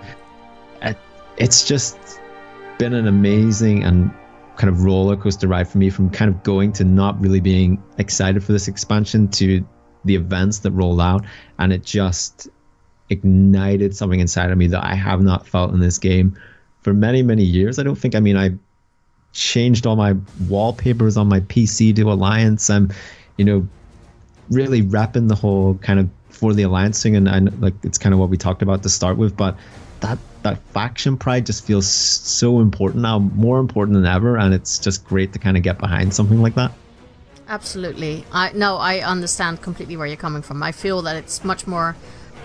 it's just been an amazing and kind of roller coaster ride for me, from kind of going to not really being excited for this expansion to the events that rolled out, and it just ignited something inside of me that I have not felt in this game for many, many years. I don't think, I changed all my wallpapers on my PC to Alliance. I'm, really repping the whole kind of for the Alliance thing, and like, it's kind of what we talked about to start with, but that faction pride just feels so important now, more important than ever, and it's just great to kind of get behind something like that. Absolutely. I understand completely where you're coming from. I feel that it's much more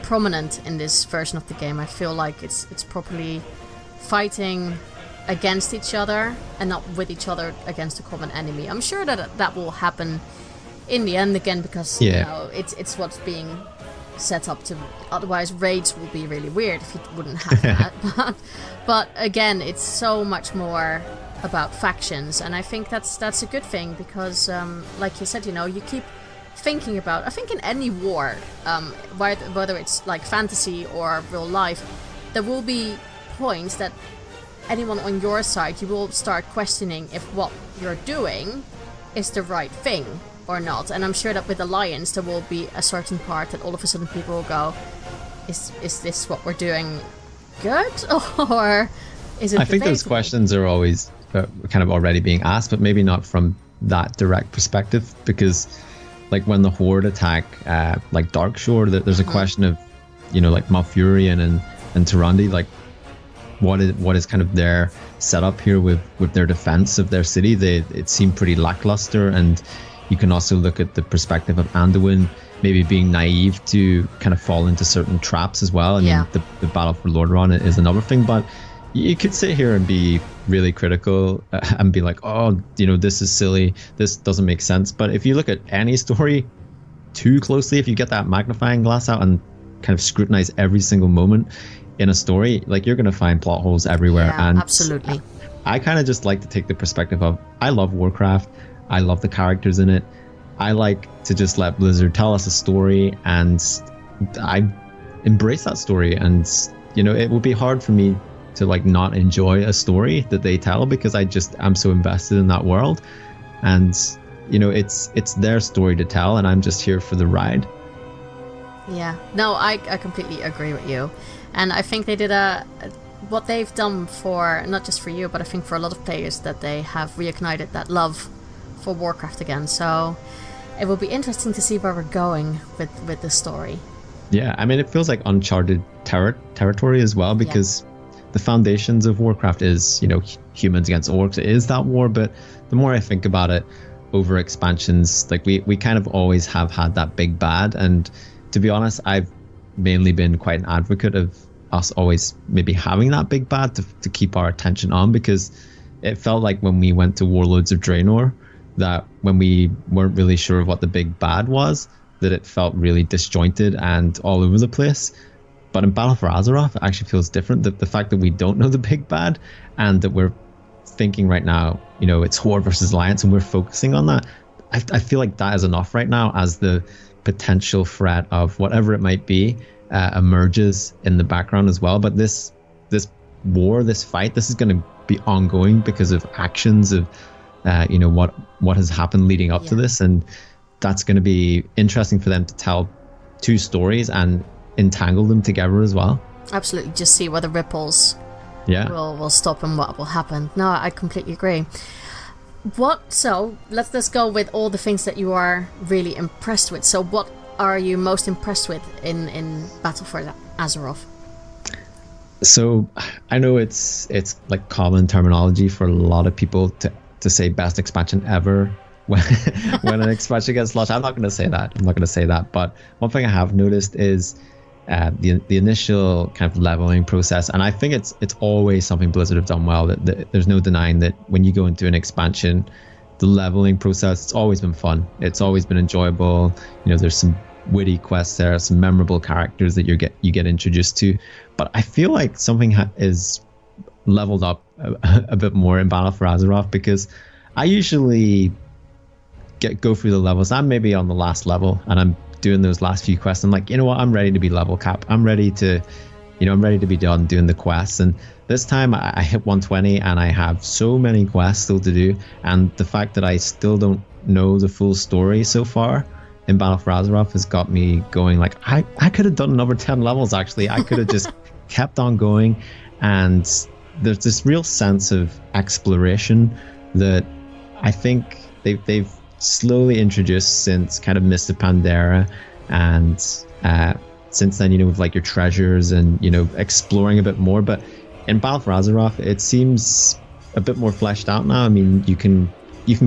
prominent in this version of the game. I feel like it's properly fighting against each other and not with each other against a common enemy. I'm sure that will happen in the end again, because it's what's being set up to. Otherwise, raids will be really weird if you wouldn't have that. But again, it's so much more about factions, and I think that's a good thing, because like you said, you keep thinking about, I think in any war, whether it's like fantasy or real life, there will be points that anyone on your side, you will start questioning if what you're doing is the right thing or not. And I'm sure that with Alliance, there will be a certain part that all of a sudden people will go, is this what we're doing good? Or is it I think those debatable? questions are always kind of already being asked, but maybe not from that direct perspective, because like when the Horde attack like Darkshore, there's a question of, you know, like Malfurion and Tyrande, like what is kind of their setup here with their defense of their city. It seemed pretty lackluster, and you can also look at the perspective of Anduin maybe being naive to kind of fall into certain traps as well. I mean, the battle for Lordaeron is another thing, but you could sit here and be really critical and be like, oh, you know, this is silly, this doesn't make sense. But if you look at any story too closely, if you get that magnifying glass out and kind of scrutinize every single moment in a story, like, you're going to find plot holes everywhere. Yeah, and absolutely. I kind of just like to take the perspective of, I love Warcraft, I love the characters in it, I like to just let Blizzard tell us a story, and I embrace that story. And, you know, it would be hard for me to like not enjoy a story that they tell, because I'm so invested in that world. And, you know, it's their story to tell, and I'm just here for the ride. Yeah, no, I completely agree with you. And I think they did what they've done for, not just for you, but I think for a lot of players, that they have reignited that love for Warcraft again. So it will be interesting to see where we're going with the story. Yeah, I mean, it feels like uncharted territory as well, because the foundations of Warcraft is, you know, humans against orcs. It is that war, but the more I think about it over expansions, like we kind of always have had that big bad. And to be honest, I've mainly been quite an advocate of us always maybe having that big bad to keep our attention on, because it felt like when we went to Warlords of Draenor, that when we weren't really sure of what the big bad was, that it felt really disjointed and all over the place. But in Battle for Azeroth, it actually feels different. The fact that we don't know the big bad, and that we're thinking right now, you know, it's Horde versus Alliance, and we're focusing on that, I feel like that is enough right now, as the potential threat of whatever it might be emerges in the background as well. But this war, this fight, this is going to be ongoing because of actions of you know, what has happened leading up to this, and that's going to be interesting for them to tell two stories and entangle them together as well. Absolutely, just see where the ripples will stop and what will happen. No, I completely agree. So let's go with all the things that you are really impressed with. So what are you most impressed with in Battle for Azeroth? So I know it's like common terminology for a lot of people to say best expansion ever when an expansion gets launched. I'm not going to say that. But one thing I have noticed is the initial kind of leveling process, and I think it's always something Blizzard have done well. That there's no denying that when you go into an expansion, the leveling process, it's always been fun. It's always been enjoyable. You know, there's some witty quests there, some memorable characters that you get introduced to. But I feel like something is leveled up a bit more in Battle for Azeroth, because I usually go through the levels. I'm maybe on the last level and I'm doing those last few quests. I'm like, you know what, I'm ready to be level cap. I'm ready to be done doing the quests. And this time I hit 120 and I have so many quests still to do. And the fact that I still don't know the full story so far in Battle for Azeroth has got me going like, I could have done another 10 levels actually. I could have just kept on going. And there's this real sense of exploration that I think they've slowly introduced since kind of Mists of Pandaria, and since then, you know, with like your treasures and, you know, exploring a bit more. But in Battle for Azeroth, it seems a bit more fleshed out now. I mean, you can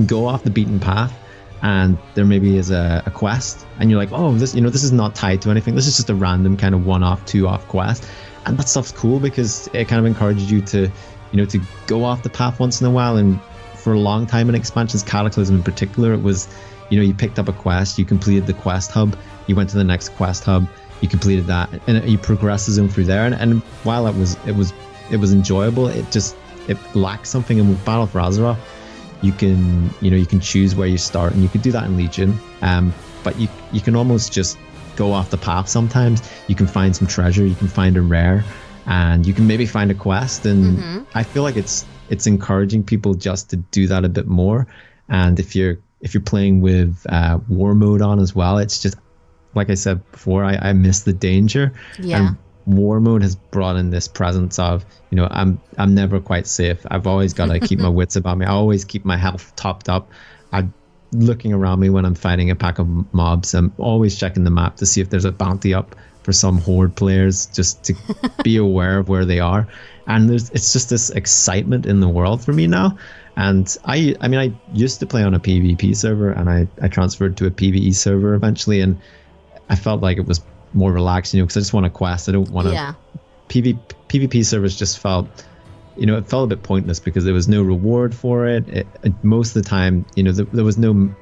go off the beaten path, and there maybe is a quest, and you're like, oh, this is not tied to anything. This is just a random kind of one-off, two-off quest. And that stuff's cool because it kind of encourages you to, you know, to go off the path once in a while. And for a long time in expansions, Cataclysm in particular, it was, you know, you picked up a quest, you completed the quest hub, you went to the next quest hub, you completed that, and you progressed the zone through there. And while it was enjoyable, it lacked something. And with Battle for Azeroth, you can choose where you start, and you could do that in Legion. But you can almost just go off the path sometimes. You can find some treasure, you can find a rare, and you can maybe find a quest. And I feel like it's encouraging people just to do that a bit more. And if you're playing with war mode on as well, it's just like I said before, I miss the danger. Yeah. And war mode has brought in this presence of, you know, I'm never quite safe. I've always got to keep my wits about me. I always keep my health topped up. I'm looking around me when I'm fighting a pack of mobs. I'm always checking the map to see if there's a bounty up for some horde players, just to be aware of where they are. And it's just this excitement in the world for me now. And I mean, I used to play on a PvP server, and I transferred to a PvE server eventually, and I felt like it was more relaxed, you know, because I just want to quest. I don't want to. PvP servers just felt, you know, it felt a bit pointless because there was no reward for it. Most of the time, you know, there was no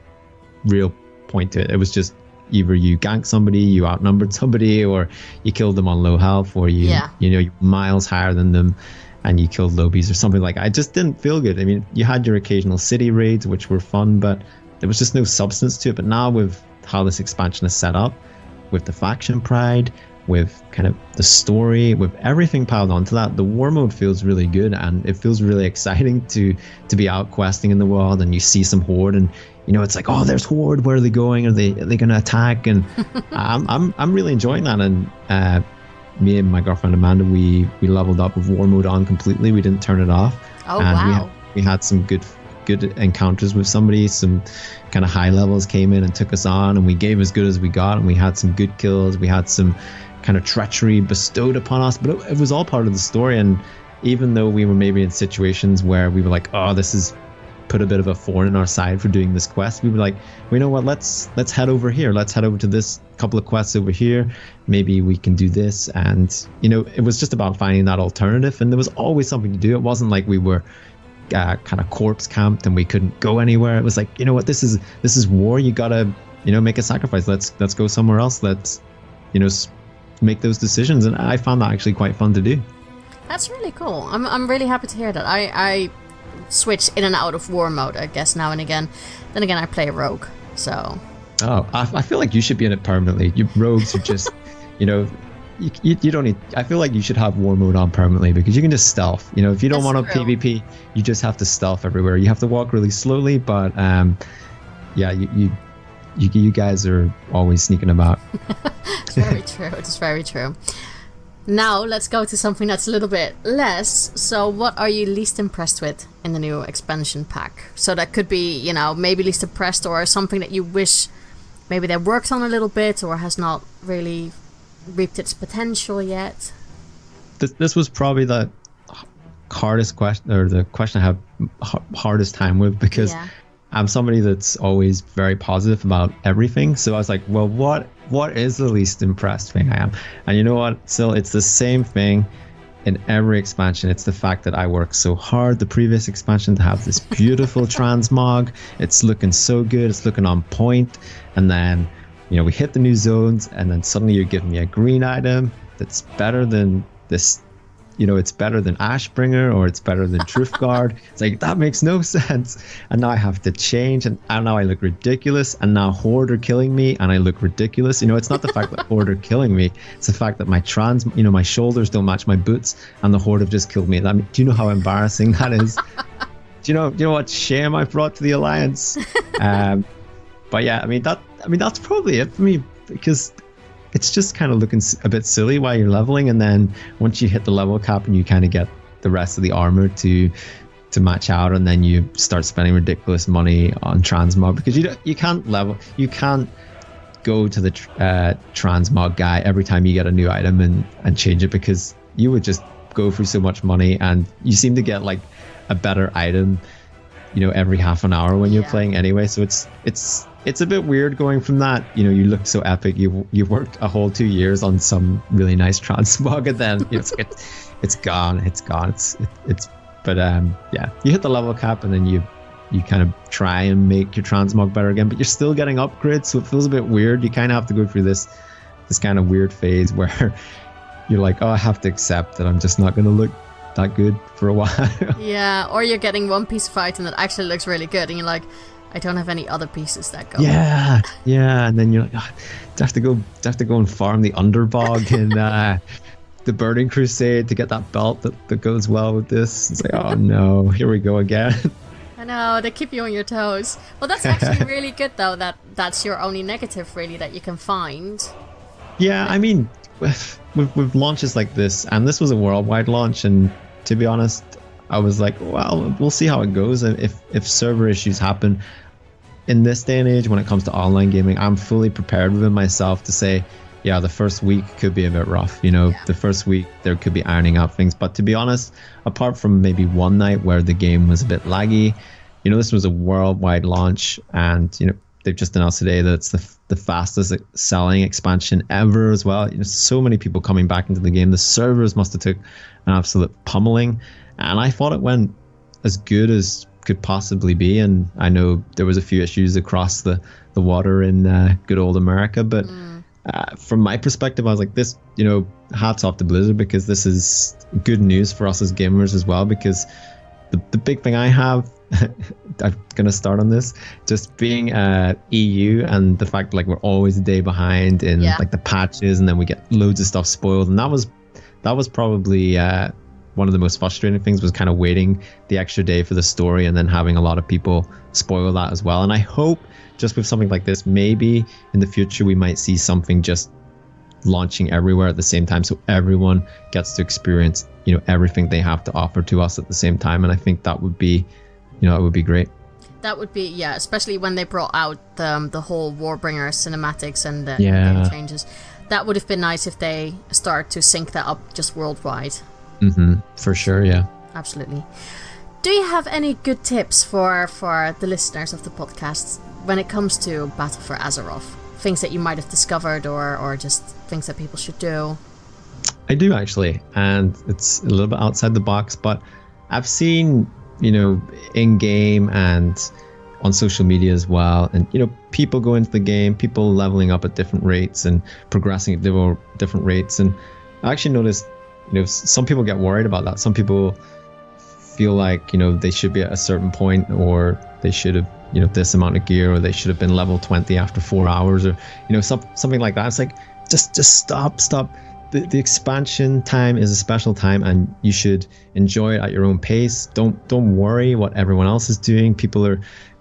real point to it. It was just either you ganked somebody, you outnumbered somebody, or you killed them on low health, or you know, you're miles higher than them and you killed lobies or something like that. It just didn't feel good. I mean, you had your occasional city raids, which were fun, but there was just no substance to it. But now with how this expansion is set up, with the faction pride, with kind of the story, with everything piled onto that, the war mode feels really good, and it feels really exciting to be out questing in the world, and you see some horde, and you know, it's like, oh, there's horde, where are they going? Are they going to attack? And I'm really enjoying that. And me and my girlfriend Amanda, we leveled up with war mode on completely. We didn't turn it off. Oh, and wow. We had some good encounters with somebody. Some kind of high levels came in and took us on, and we gave as good as we got, and we had some good kills. We had some kind of treachery bestowed upon us, but it was all part of the story. And even though we were maybe in situations where we were like, oh, this is put a bit of a thorn in our side for doing this quest, we were like, well, you know what, let's head over here, let's head over to this couple of quests over here, maybe we can do this. And you know, it was just about finding that alternative, and there was always something to do. It wasn't like we were kind of corpse camped and we couldn't go anywhere. It was like, you know what, this is war, you gotta, you know, make a sacrifice. Let's go somewhere else. Let's, you know, make those decisions. And I found that actually quite fun to do. That's really cool. I'm really happy to hear that. I switch in and out of war mode, I guess, now and again. Then again, I play a rogue, so. Oh, I feel like you should be in it permanently. You rogues are just, you know, you don't need. I feel like you should have war mode on permanently, because you can just stealth. You know, if you don't want to PvP, you just have to stealth everywhere. You have to walk really slowly, but yeah, you guys are always sneaking about. It's very true. It's very true. Now let's go to something that's a little bit less. So what are you least impressed with in the new expansion pack? So that could be, you know, maybe least impressed, or something that you wish maybe they worked on a little bit, or has not really reaped its potential yet. This was probably the hardest question, or the question I have hardest time with, because I'm somebody that's always very positive about everything. So I was like, well, what is the least impressed thing I am? And you know what? Still, it's the same thing in every expansion. It's the fact that I worked so hard the previous expansion to have this beautiful transmog. It's looking so good. It's looking on point. And then, you know, we hit the new zones, and then suddenly you're giving me a green item that's better than this. You know, it's better than Ashbringer, or it's better than Truth Guard. It's like, that makes no sense. And now I have to change, and now I look ridiculous, and now Horde are killing me, and I look ridiculous. You know, it's not the fact that Horde are killing me, it's the fact that my shoulders don't match my boots, and the Horde have just killed me. I mean, do you know how embarrassing that is? Do you know what shame I brought to the Alliance? But yeah, I mean that's probably it for me, because it's just kind of looking a bit silly while you're leveling, and then once you hit the level cap and you kind of get the rest of the armor to match out, and then you start spending ridiculous money on transmog, because you can't level, you can't go to the transmog guy every time you get a new item and change it, because you would just go through so much money, and you seem to get like a better item, you know, every half an hour when you're playing anyway. So it's a bit weird going from that, you know, you look so epic, you worked a whole 2 years on some really nice transmog, and then it's gone. But yeah, you hit the level cap, and then you kind of try and make your transmog better again, but you're still getting upgrades, so it feels a bit weird. You kind of have to go through this kind of weird phase where you're like, oh, I have to accept that I'm just not going to look that good for a while. Yeah, or you're getting one piece of item that actually looks really good, and you're like, I don't have any other pieces that go. Yeah, and then you're like, oh, I have to go and farm the Underbog and the Burning Crusade to get that belt that goes well with this. It's like, oh no, here we go again. I know, they keep you on your toes. Well, that's actually really good though, that's your only negative really that you can find. Yeah, I mean, with launches like this, and this was a worldwide launch, and to be honest, I was like, well, we'll see how it goes. If server issues happen in this day and age when it comes to online gaming, I'm fully prepared within myself to say, yeah, the first week could be a bit rough. The first week there could be ironing out things. But to be honest, apart from maybe one night where the game was a bit laggy, this was a worldwide launch, and they've just announced today that it's the fastest selling expansion ever as well. So many people coming back into the game. The servers must have took an absolute pummeling, and I thought it went as good as could possibly be. And I know there was a few issues across the water in good old America, but from my perspective, I was like, this, hats off to Blizzard, because this is good news for us as gamers as well. Because the big thing I have, I'm gonna start on this, just being EU and the fact like we're always a day behind in like the patches, and then we get loads of stuff spoiled, and that was probably one of the most frustrating things, was kind of waiting the extra day for the story and then having a lot of people spoil that as well. And I hope just with something like this, maybe in the future we might see something just launching everywhere at the same time, so everyone gets to experience everything they have to offer to us at the same time. And I think that would be it would be great. That would be, especially when they brought out the whole Warbringer cinematics and the game changes. That would have been nice if they start to sync that up just worldwide. For sure, yeah. Absolutely. Do you have any good tips for the listeners of the podcast when it comes to Battle for Azeroth? Things that you might have discovered, or just things that people should do? I do, actually, and it's a little bit outside the box, but I've seen, in-game and on social media as well, and people go into the game, people leveling up at different rates and progressing at different rates. And I actually noticed, some people get worried about that. Some people feel like they should be at a certain point, or they should have this amount of gear, or they should have been level 20 after 4 hours, or something like that. It's like, just stop. The expansion time is a special time, and you should enjoy it at your own pace. Don't worry what everyone else is doing.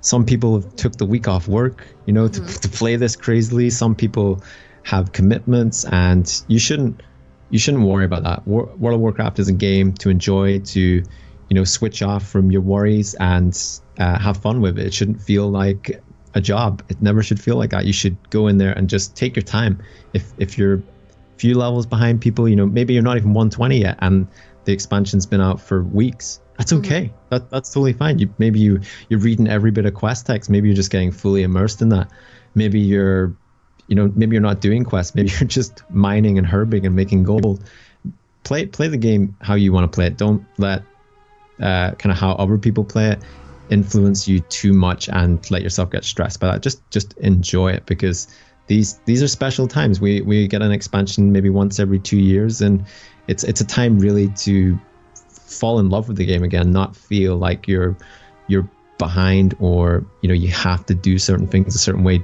Some people took the week off work, to play this crazily. Some people have commitments, and you shouldn't worry about that. World of Warcraft is a game to enjoy, to switch off from your worries and have fun with it. It shouldn't feel like a job. It never should feel like that. You should go in there and just take your time. If you're few levels behind people, maybe you're not even 120 yet, and the expansion's been out for weeks, that's okay. That's totally fine. Maybe you're reading every bit of quest text. Maybe you're just getting fully immersed in that. Maybe you're not doing quests. Maybe you're just mining and herbing and making gold. Play the game how you want to play it. Don't let kind of how other people play it influence you too much and let yourself get stressed by that. Just enjoy it, because these are special times. We get an expansion maybe once every 2 years, and it's a time really to fall in love with the game again, not feel like you're behind, or you have to do certain things a certain way.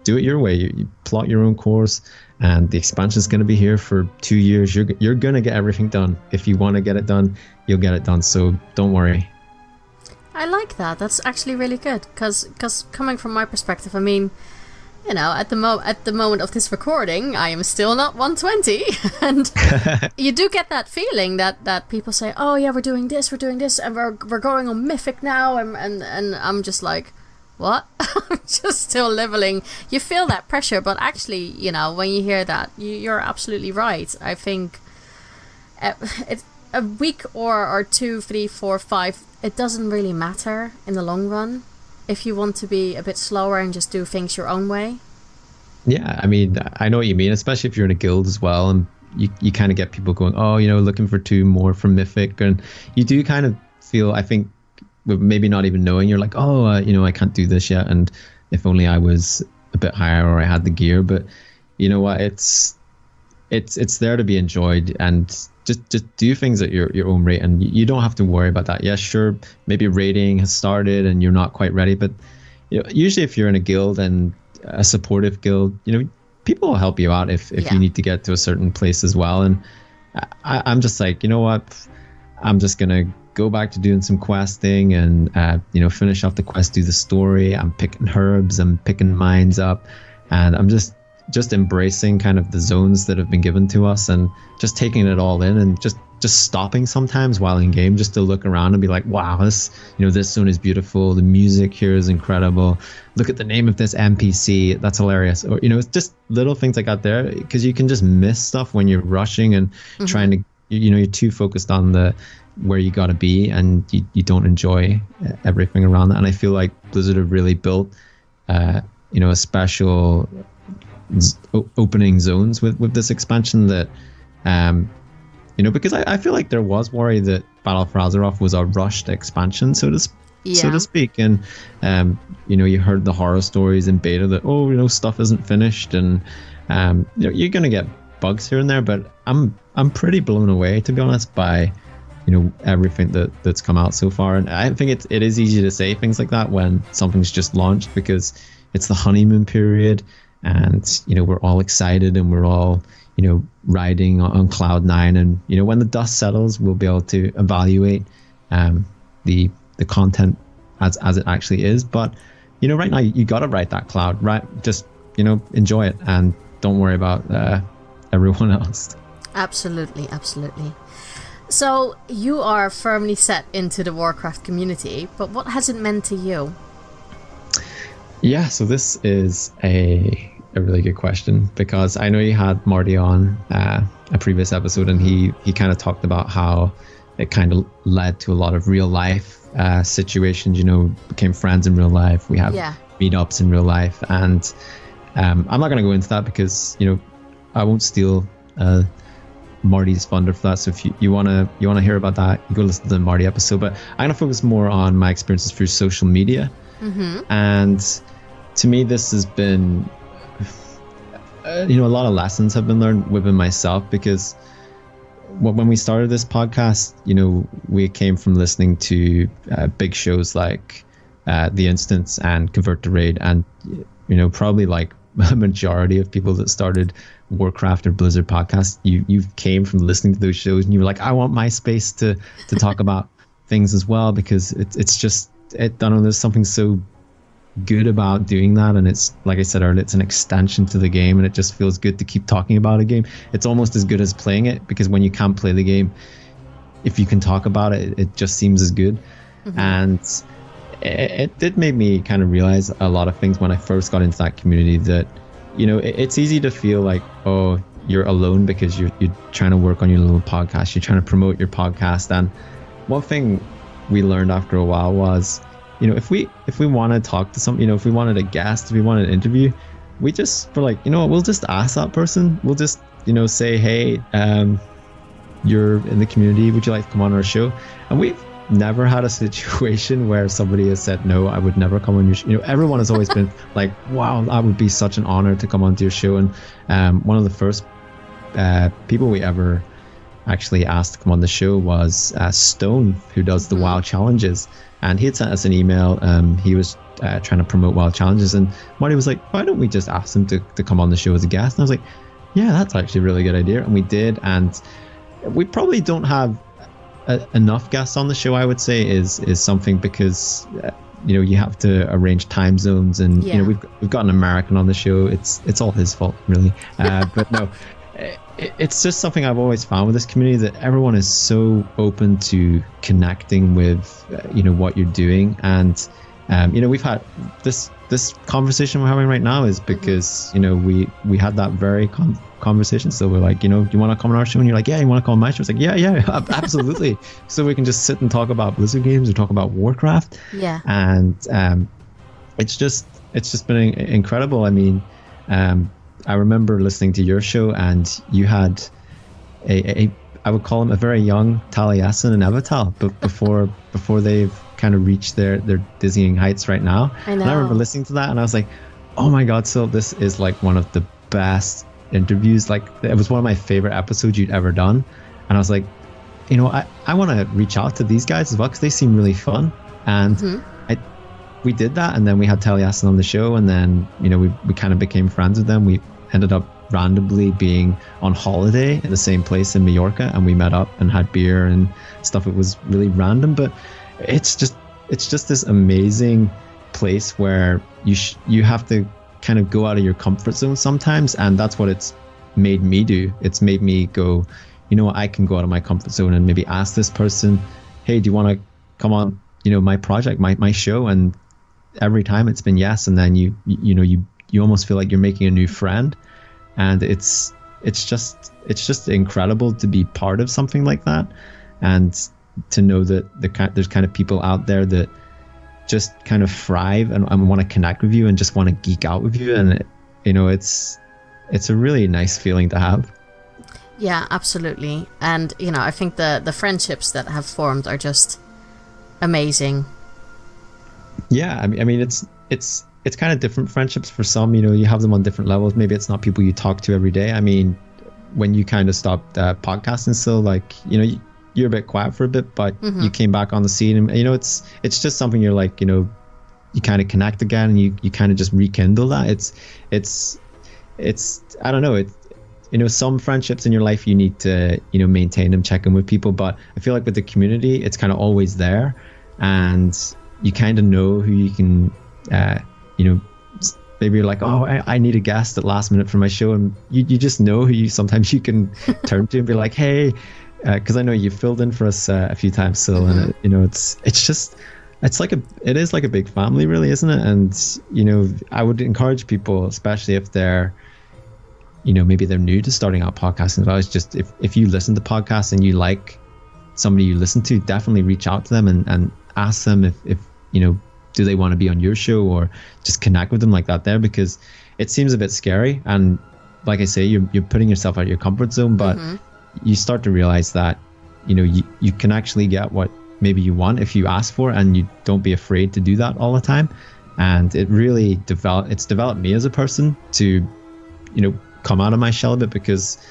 Do it your way. You plot your own course, and the expansion is going to be here for 2 years. You're going to get everything done. If you want to get it done, you'll get it done. So don't worry. I like that. That's actually really good, because coming from my perspective, I mean, at the moment of this recording, I am still not 120, and you do get that feeling that people say, "Oh yeah, we're doing this, and we're going on Mythic now," and I'm just like, what? I'm just still leveling. You feel that pressure, but actually, when you hear that, you're absolutely right. I think it's a week or 2, 3, 4, 5. It doesn't really matter in the long run if you want to be a bit slower and just do things your own way. Yeah, I mean, I know what you mean, especially if you're in a guild as well, and you kind of get people going, oh, looking for 2 more from Mythic, and you do kind of feel, I think, maybe not even knowing, you're like, oh, I can't do this yet, and if only I was a bit higher or I had the gear. But you know what, it's there to be enjoyed, and just do things at your own rate, and you don't have to worry about that. Yeah, sure, maybe raiding has started and you're not quite ready, but usually if you're in a guild, and a supportive guild, people will help you out if you need to get to a certain place as well. And I'm just like, what, I'm just gonna go back to doing some questing and finish off the quest, do the story. I'm picking herbs, I'm picking mines up, and I'm just just embracing kind of the zones that have been given to us and just taking it all in, and just stopping sometimes while in game just to look around and be like, wow, this zone is beautiful, the music here is incredible, look at the name of this NPC, that's hilarious. Or it's just little things like that there, because you can just miss stuff when you're rushing and trying to, you're too focused on the where you got to be, and you don't enjoy everything around that. And I feel like Blizzard have really built a special opening zones with this expansion that because I feel like there was worry that Battle for Azeroth was a rushed expansion, so to speak. And you heard the horror stories in beta that stuff isn't finished, and you're gonna get bugs here and there, but I'm pretty blown away, to be honest, by everything that's come out so far. And I think it is easy to say things like that when something's just launched, because it's the honeymoon period, and we're all excited and we're all riding on cloud nine, and when the dust settles, we'll be able to evaluate the content as it actually is. But right now you got to ride that cloud, right? Just enjoy it and don't worry about everyone else. Absolutely. So you are firmly set into the Warcraft community, but what has it meant to you? Yeah, so this is a really good question, because I know you had Marty on a previous episode, and he kind of talked about how it kind of led to a lot of real life situations, became friends in real life. We have meetups in real life, and I'm not going to go into that because I won't steal Marty's thunder for that. So if you want to hear about that, you go listen to the Marty episode. But I'm going to focus more on my experiences through social media. And to me, this has been a lot of lessons have been learned within myself, because when we started this podcast, we came from listening to big shows like The Instance and Convert to Raid, and probably like a majority of people that started Warcraft or Blizzard podcasts, you came from listening to those shows, and you were like, I want my space to talk about things as well, because it's just I don't know, there's something so good about doing that. And it's, like I said earlier, it's an extension to the game, and it just feels good to keep talking about a game. It's almost as good as playing it, because when you can't play the game, if you can talk about it, it just seems as good. And it did make me kind of realize a lot of things when I first got into that community, that it's easy to feel like, oh, you're alone because you're trying to work on your little podcast, you're trying to promote your podcast. And one thing we learned after a while was, if we want to talk to somebody, if we wanted a guest, if we wanted an interview, we just were like, we'll just ask that person. We'll just, say, hey, you're in the community, would you like to come on our show? And we've never had a situation where somebody has said, no, I would never come on your show. Everyone has always been like, wow, that would be such an honor to come onto your show. And one of the first people we ever actually asked to come on the show was Stone, who does the WoW challenges. And he had sent us an email. He was trying to promote WoW challenges, and Marty was like, why don't we just ask him to come on the show as a guest? And I was like, yeah, that's actually a really good idea. And we did. And we probably don't have enough guests on the show, I would say, is something, because you have to arrange time zones, and we've got an American on the show. It's all his fault, really. But no, it's just something I've always found with this community, that everyone is so open to connecting with what you're doing. And we've had this conversation we're having right now is because we had that very conversation. So we're like, do you want to come on our show? And you're like, yeah, you want to come on my show? It's like, yeah, absolutely. So we can just sit and talk about Blizzard games or talk about Warcraft. Yeah. And it's just been incredible. I mean, I remember listening to your show, and you had I would call him a very young Taliesin and Evital, but before they've kind of reached their dizzying heights right now. I know. And I remember listening to that, and I was like, oh my god, so this is like one of the best interviews. Like, it was one of my favorite episodes you'd ever done. And I was like, I want to reach out to these guys as well, because they seem really fun. And we did that, and then we had Taliesin on the show, and then we kind of became friends with them. We ended up randomly being on holiday in the same place in Mallorca, and we met up and had beer and stuff. It was really random, but it's just this amazing place where you have to kind of go out of your comfort zone sometimes, and that's what it's made me do. It's made me go, you know what, I can go out of my comfort zone and maybe ask this person, hey, do you want to come on, you know, my project, my show? And every time it's been yes, and then you almost feel like you're making a new friend, and it's just incredible to be part of something like that, and to know that there's kind of people out there that just kind of thrive and want to connect with you and just want to geek out with you, and you know, it's a really nice feeling to have. Yeah, absolutely. And you know, I think the friendships that have formed are just amazing. Yeah, I mean, it's kind of different friendships for some. You know, you have them on different levels. Maybe it's not people you talk to every day. I mean, when you kind of stopped podcasting, still, like, you know, you're a bit quiet for a bit, but you came back on the scene, and you know, it's just something you're like, you know, you kind of connect again, and you kind of just rekindle that. It's I don't know, you know, some friendships in your life you need to, you know, maintain them, check in with people, but I feel like with the community it's kind of always there, and you kind of know who you can you know, maybe you're like, oh, I need a guest at last minute for my show, and you just know who sometimes you can turn to and be like, hey, because I know you filled in for us a few times, Syl, and you know, it is like a big family, really, isn't it? And you know, I would encourage people, especially if they're, you know, maybe they're new to starting out podcasting. I was just, if you listen to podcasts and you like somebody you listen to, definitely reach out to them and ask them if you know, do they want to be on your show, or just connect with them like that there, because it seems a bit scary, and like I say, you're putting yourself out of your comfort zone, but you start to realize that, you know, you can actually get what maybe you want if you ask for, and you don't be afraid to do that all the time. And it really developed me as a person to, you know, come out of my shell a bit, because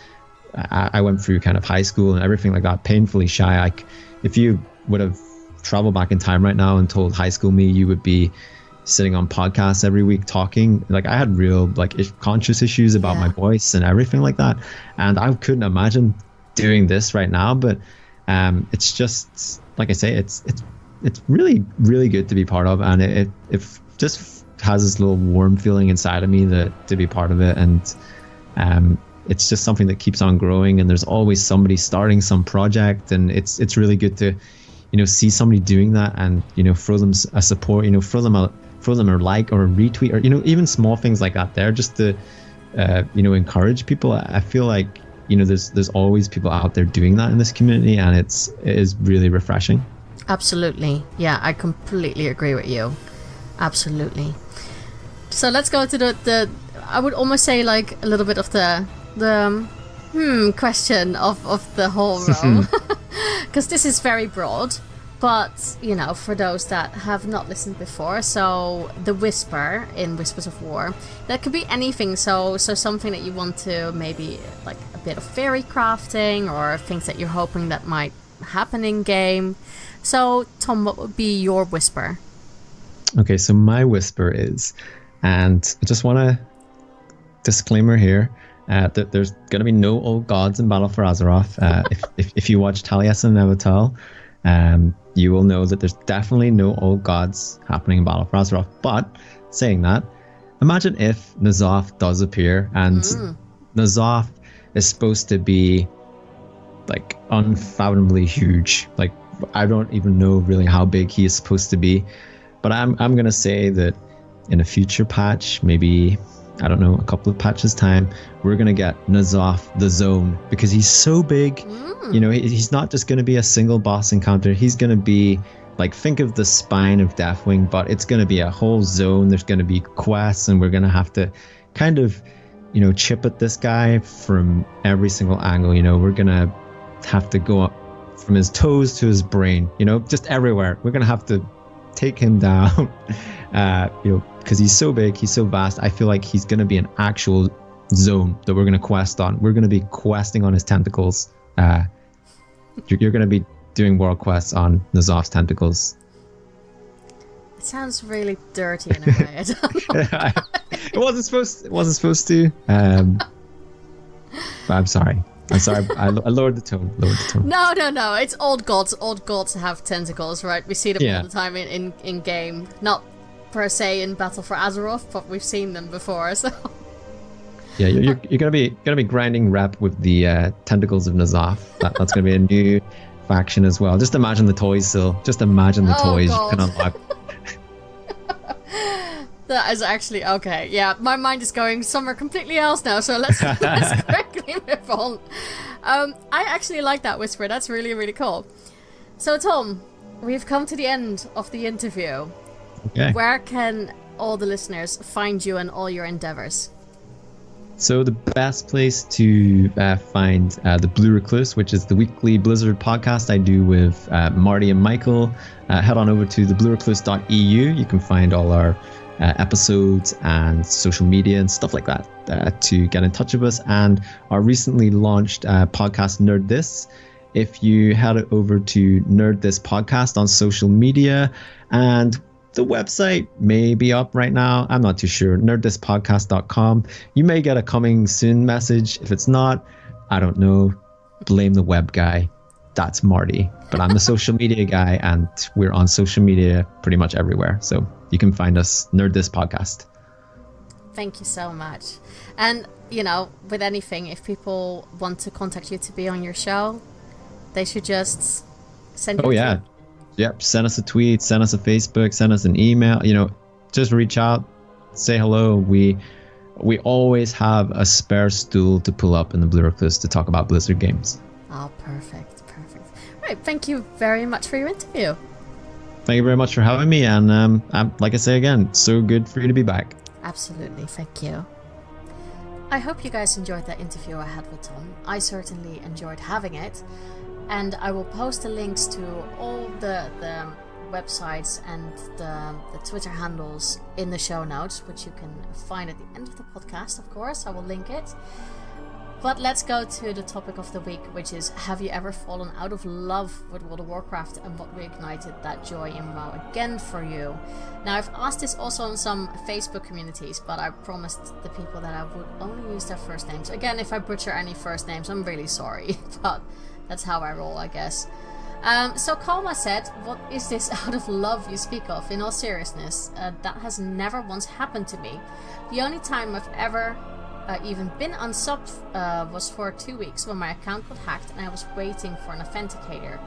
I went through kind of high school and everything like that, painfully shy. Like, if you would have traveled back in time right now and told high school me you would be sitting on podcasts every week talking, like, I had real like conscious issues about my voice and everything like that, and I couldn't imagine doing this right now. But it's just, like I say, it's really, really good to be part of, and it just has this little warm feeling inside of me that to be part of it. And it's just something that keeps on growing, and there's always somebody starting some project, and it's really good to, you know, see somebody doing that, and, you know, throw them a support, you know, throw them a like or a retweet, or, you know, even small things like that there, just to you know, encourage people. I feel like, you know, there's always people out there doing that in this community, and it is really refreshing. Absolutely. Yeah, I completely agree with you. Absolutely. So let's go to the I would almost say like a little bit of the question of the whole role, because this is very broad, but, you know, for those that have not listened before, so the Whisper in Whispers of War, that could be anything. So something that you want to, maybe like a bit of fairy crafting, or things that you're hoping that might happen in game. So Thom, what would be your Whisper? Okay, so my Whisper is, and I just want to disclaimer here, that there's going to be no old gods in Battle for Azeroth. If you watch Taliesin and Nevatal, you will know that there's definitely no old gods happening in Battle for Azeroth. But saying that, imagine if N'Zoth does appear, and N'Zoth is supposed to be like unfathomably huge. Like, I don't even know really how big he is supposed to be, but I'm gonna say that in a future patch, maybe, I don't know, a couple of patches time, we're gonna get N'Zoth the Zone, because he's so big. You know, he's not just gonna be a single boss encounter. He's gonna be like, think of the spine of Deathwing, but it's gonna be a whole zone. There's gonna be quests, and we're gonna have to kind of, you know, chip at this guy from every single angle. You know, we're gonna have to go up from his toes to his brain, you know, just everywhere. We're gonna have to take him down, you know, because he's so big, he's so vast. I feel like he's gonna be an actual zone that we're gonna quest on. We're gonna be questing on his tentacles. You're gonna be doing world quests on N'Zoth's tentacles. It sounds really dirty in a way. I don't know. It wasn't supposed to. But I'm sorry. I lowered the tone. No. It's old gods. Old gods have tentacles, right? We see them all the time in game. Not per se in Battle for Azeroth, but we've seen them before, so... Yeah, you're gonna be grinding rep with the Tentacles of N'Zoth. That's gonna be a new faction as well. Just imagine the toys, Sil. Just imagine the toys God. you can unlock. That is actually okay. Yeah, my mind is going somewhere completely else now. So let's quickly move on. I actually like that whisper. That's really, really cool. So Thom, we've come to the end of the interview. Okay. Where can all the listeners find you and all your endeavors? So the best place to find the Blue Recluse, which is the weekly Blizzard podcast I do with Marty and Michael, head on over to thebluerecluse.eu. You can find all our episodes and social media and stuff like that to get in touch with us. And our recently launched podcast, Nerd This. If you head over to Nerd This Podcast on social media, and the website may be up right now, I'm not too sure, nerdthispodcast.com. You may get a coming soon message. If it's not, I don't know, blame the web guy. That's Marty. But I'm the social media guy, and we're on social media pretty much everywhere. So you can find us, Nerd This Podcast. Thank you so much. And, you know, with anything, if people want to contact you to be on your show, they should just send you Oh, yeah. Yep. Send us a tweet, send us a Facebook, send us an email. You know, just reach out, say hello. We always have a spare stool to pull up in the Blue Recluse to talk about Blizzard games. Oh, perfect. Right. Thank you very much for your interview. Thank you very much for having me. And like I say again, so good for you to be back. Absolutely. Thank you. I hope you guys enjoyed that interview I had with Thom. I certainly enjoyed having it. And I will post the links to all the websites and the Twitter handles in the show notes, which you can find at the end of the podcast, of course. I will link it. But let's go to the topic of the week, which is, have you ever fallen out of love with World of Warcraft, and what reignited that joy in WoW again for you? Now, I've asked this also on some Facebook communities, but I promised the people that I would only use their first names. Again, if I butcher any first names, I'm really sorry, but that's how I roll, I guess. So Kalma said, what is this out of love you speak of? In all seriousness, that has never once happened to me. The only time I've ever even been unsubbed was for 2 weeks when my account got hacked and I was waiting for an authenticator.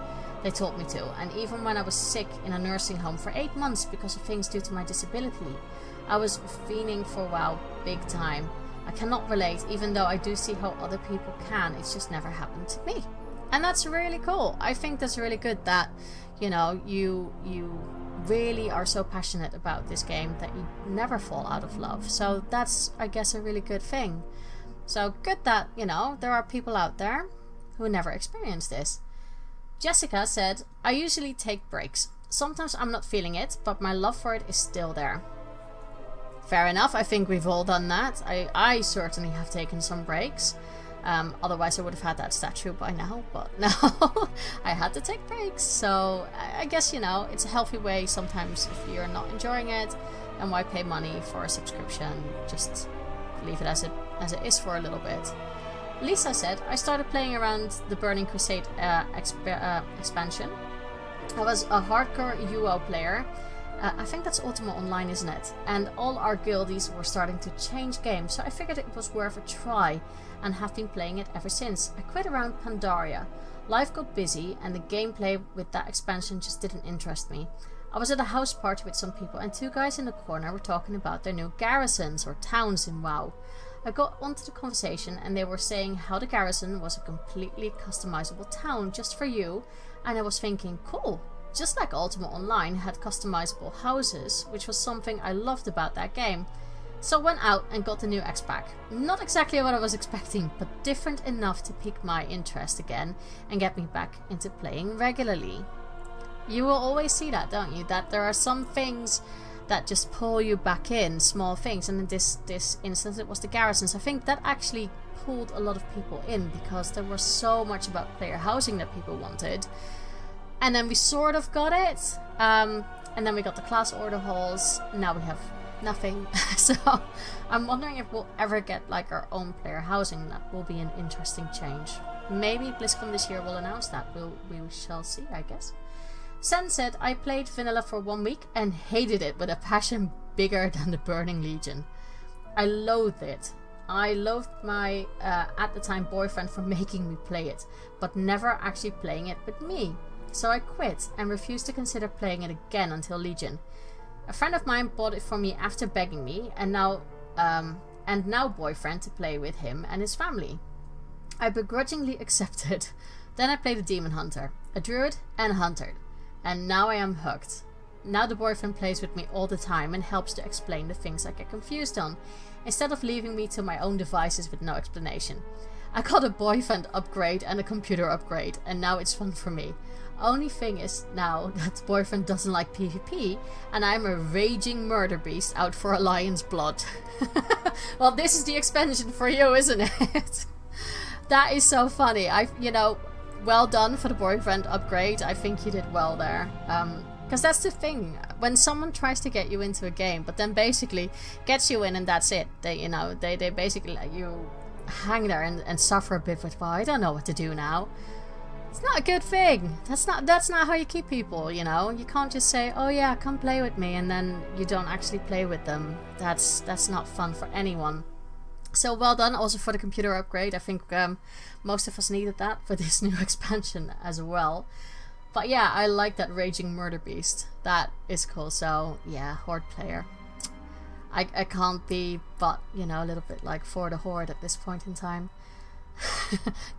They told me to. And even when I was sick in a nursing home for 8 months because of things due to my disability, I was fiending for WoW big time. I cannot relate, even though I do see how other people can. It's just never happened to me. And that's really cool. I think that's really good that, you know, you really are so passionate about this game that you never fall out of love. So that's, I guess, a really good thing. So good that, you know, there are people out there who never experienced this. Jessica said, I usually take breaks. Sometimes I'm not feeling it, but my love for it is still there. Fair enough. I think we've all done that. I certainly have taken some breaks. Otherwise I would have had that statue by now, but no, I had to take breaks. So I guess, you know, it's a healthy way sometimes. If you're not enjoying it, then why pay money for a subscription? Just leave it as it is for a little bit. Lisa said, I started playing around the Burning Crusade expansion. I was a hardcore UO player. I think that's Ultima Online, isn't it? And all our guildies were starting to change games, so I figured it was worth a try, and have been playing it ever since. I quit around Pandaria. Life got busy, and the gameplay with that expansion just didn't interest me. I was at a house party with some people, and two guys in the corner were talking about their new garrisons, or towns in WoW. I got onto the conversation, and they were saying how the garrison was a completely customizable town just for you, and I was thinking, cool. Just like Ultima Online had customizable houses, which was something I loved about that game. So I went out and got the new X-Pack. Not exactly what I was expecting, but different enough to pique my interest again and get me back into playing regularly. You will always see that, don't you? That there are some things that just pull you back in, small things, and in this instance it was the garrisons. I think that actually pulled a lot of people in because there was so much about player housing that people wanted. And then we sort of got it, and then we got the class order halls. Now we have nothing. So I'm wondering if we'll ever get like our own player housing. That will be an interesting change. Maybe BlizzCon this year will announce that. We shall see, I guess. Sen said, I played vanilla for 1 week and hated it with a passion bigger than the Burning Legion. I loathed it. I loathed my, at the time, boyfriend for making me play it, but never actually playing it with me. So I quit and refused to consider playing it again until Legion. A friend of mine bought it for me after begging me, and now boyfriend to play with him and his family. I begrudgingly accepted. Then I played a demon hunter, a druid, and a hunter. And now I am hooked. Now the boyfriend plays with me all the time and helps to explain the things I get confused on, instead of leaving me to my own devices with no explanation. I got a boyfriend upgrade and a computer upgrade, and now it's fun for me. Only thing is now that the boyfriend doesn't like PvP, and I'm a raging murder beast out for a lion's blood. Well, this is the expansion for you, isn't it? That is so funny. Well done for the boyfriend upgrade. I think you did well there. Because that's the thing. When someone tries to get you into a game, but then basically gets you in and that's it. They basically let you hang there and suffer a bit with, well, I don't know what to do now. It's not a good thing. That's not how you keep people, You can't just say, oh yeah, come play with me, and then you don't actually play with them. That's not fun for anyone. So well done also for the computer upgrade. I think most of us needed that for this new expansion as well. But yeah, I like that raging murder beast. That is cool. So yeah, horde player. I can't be but, a little bit like for the horde at this point in time.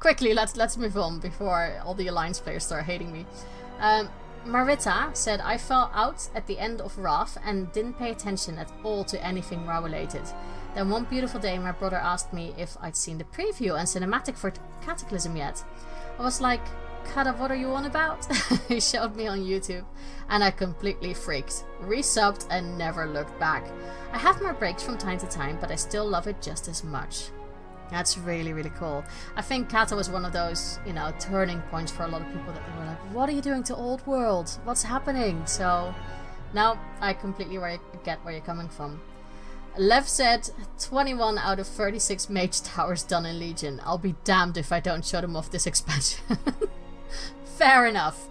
Quickly, let's move on before all the alliance players start hating me. Marita said, I fell out at the end of Wrath and didn't pay attention at all to anything WoW related. Then one beautiful day my brother asked me if I'd seen the preview and cinematic for Cataclysm yet. I was like, Kata, what are you on about? He showed me on YouTube and I completely freaked, resubbed and never looked back. I have my breaks from time to time, but I still love it just as much. That's really, really cool. I think Kata was one of those, turning points for a lot of people that they were like, what are you doing to Old World? What's happening? So now I completely get where you're coming from. Lev said, 21 out of 36 mage towers done in Legion. I'll be damned if I don't show them off this expansion. Fair enough.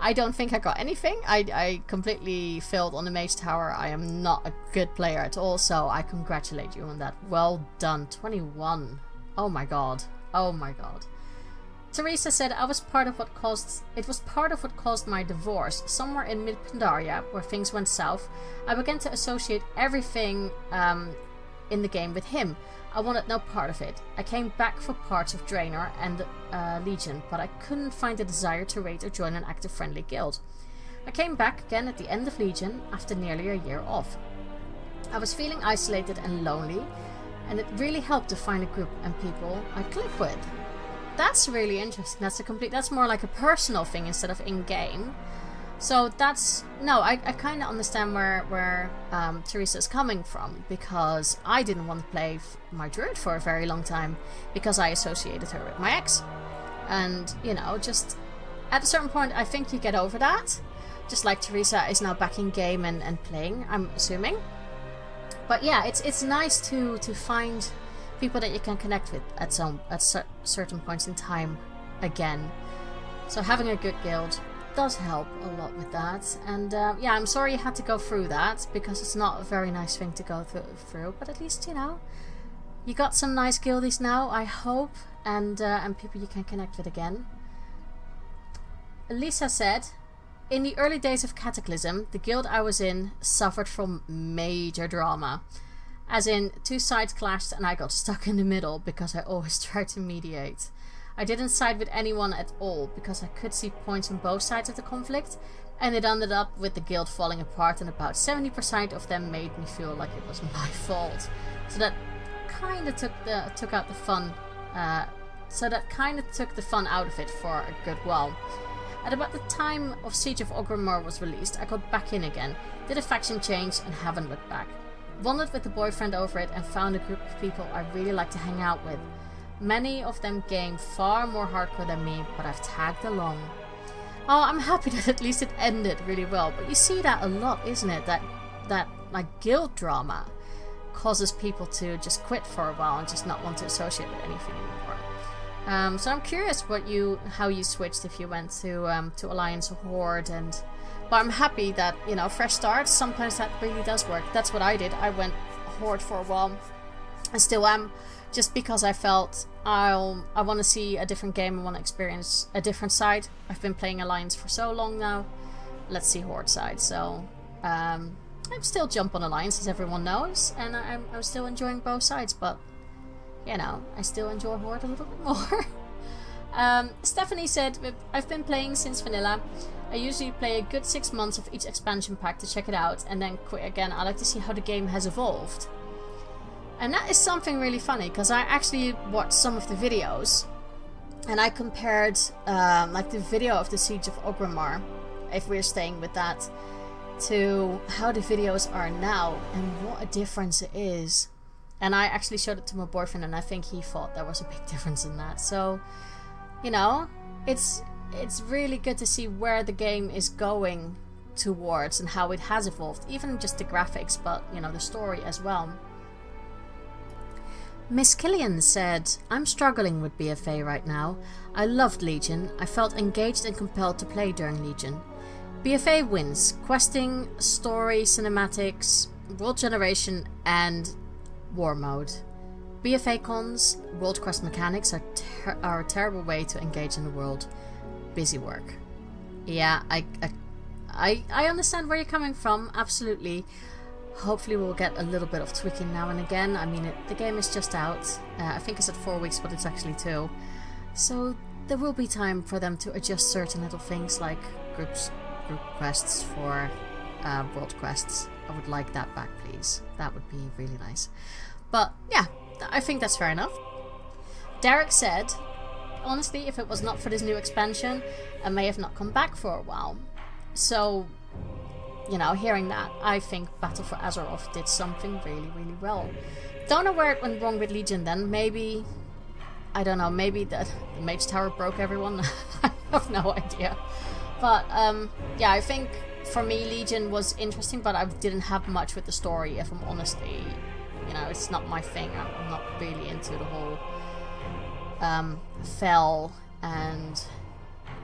I don't think I got anything. I completely failed on the mage tower. I am not a good player at all, so I congratulate you on that. Well done. 21. Oh my god. Teresa said, it was part of what caused my divorce. Somewhere in mid-Pandaria, where things went south, I began to associate everything in the game with him. I wanted no part of it. I came back for parts of Draenor and Legion, but I couldn't find the desire to raid or join an active friendly guild. I came back again at the end of Legion, after nearly a year off. I was feeling isolated and lonely, and it really helped to find a group and people I click with. That's really interesting. That's more like a personal thing instead of in-game. So I kind of understand where Teresa's coming from, because I didn't want to play my druid for a very long time because I associated her with my ex. And, just at a certain point, I think you get over that. Just like Teresa is now back in game and playing, I'm assuming. But yeah, it's nice to find people that you can connect with at certain points in time again. So having a good guild does help a lot with that. And yeah, I'm sorry you had to go through that, because it's not a very nice thing to go through. But at least, you got some nice guildies now, I hope, and people you can connect with again. Lisa said, in the early days of Cataclysm, the guild I was in suffered from major drama. As in, two sides clashed and I got stuck in the middle because I always tried to mediate. I didn't side with anyone at all because I could see points on both sides of the conflict, and it ended up with the guild falling apart, and about 70% of them made me feel like it was my fault. So that kind of took the fun out of it for a good while. At about the time of Siege of Orgrimmar was released, I got back in again, did a faction change and haven't looked back. Bonded with the boyfriend over it and found a group of people I really like to hang out with. Many of them game far more hardcore than me, but I've tagged along. Oh, I'm happy that at least it ended really well, but you see that a lot, isn't it? That like guild drama causes people to just quit for a while and just not want to associate with anything anymore. So I'm curious how you switched, if you went to Alliance or Horde, but I'm happy that, you know, fresh starts, sometimes that really does work. That's what I did. I went Horde for a while. I still am, just because I felt I want to see a different game, I want to experience a different side. I've been playing Alliance for so long now. Let's see Horde side. So I'm still jump on Alliance, as everyone knows, and I'm still enjoying both sides, but you know, I still enjoy Horde a little bit more. Stephanie said, I've been playing since vanilla. I usually play a good 6 months of each expansion pack to check it out and then quit again. I like to see how the game has evolved. And that is something really funny, because I actually watched some of the videos and I compared like the video of the Siege of Orgrimmar, if we're staying with that, to how the videos are now and what a difference it is. And I actually showed it to my boyfriend, and I think he thought there was a big difference in that. So, you know, it's really good to see where the game is going towards and how it has evolved. Even just the graphics, but, you know, the story as well. Miss Killian said, I'm struggling with BFA right now. I loved Legion. I felt engaged and compelled to play during Legion. BFA wins. Questing, story, cinematics, world generation, and war mode. BFA cons, world quest mechanics are a terrible way to engage in the world. Busy work. Yeah, I understand where you're coming from, absolutely. Hopefully we'll get a little bit of tweaking now and again. I mean, the game is just out. I think it's at 4 weeks, but it's actually 2. So there will be time for them to adjust certain little things like group quests for world quests. I would like that back, please. That would be really nice. But yeah, I think that's fair enough. Derek said, honestly, if it was not for this new expansion, I may have not come back for a while. So, you know, hearing that, I think Battle for Azeroth did something really, really well. Don't know where it went wrong with Legion then. Maybe, I don't know, maybe the Mage Tower broke everyone. I have no idea. But, yeah, I think for me, Legion was interesting, but I didn't have much with the story, if I'm honestly, you know, it's not my thing. I'm not really into the whole Fel and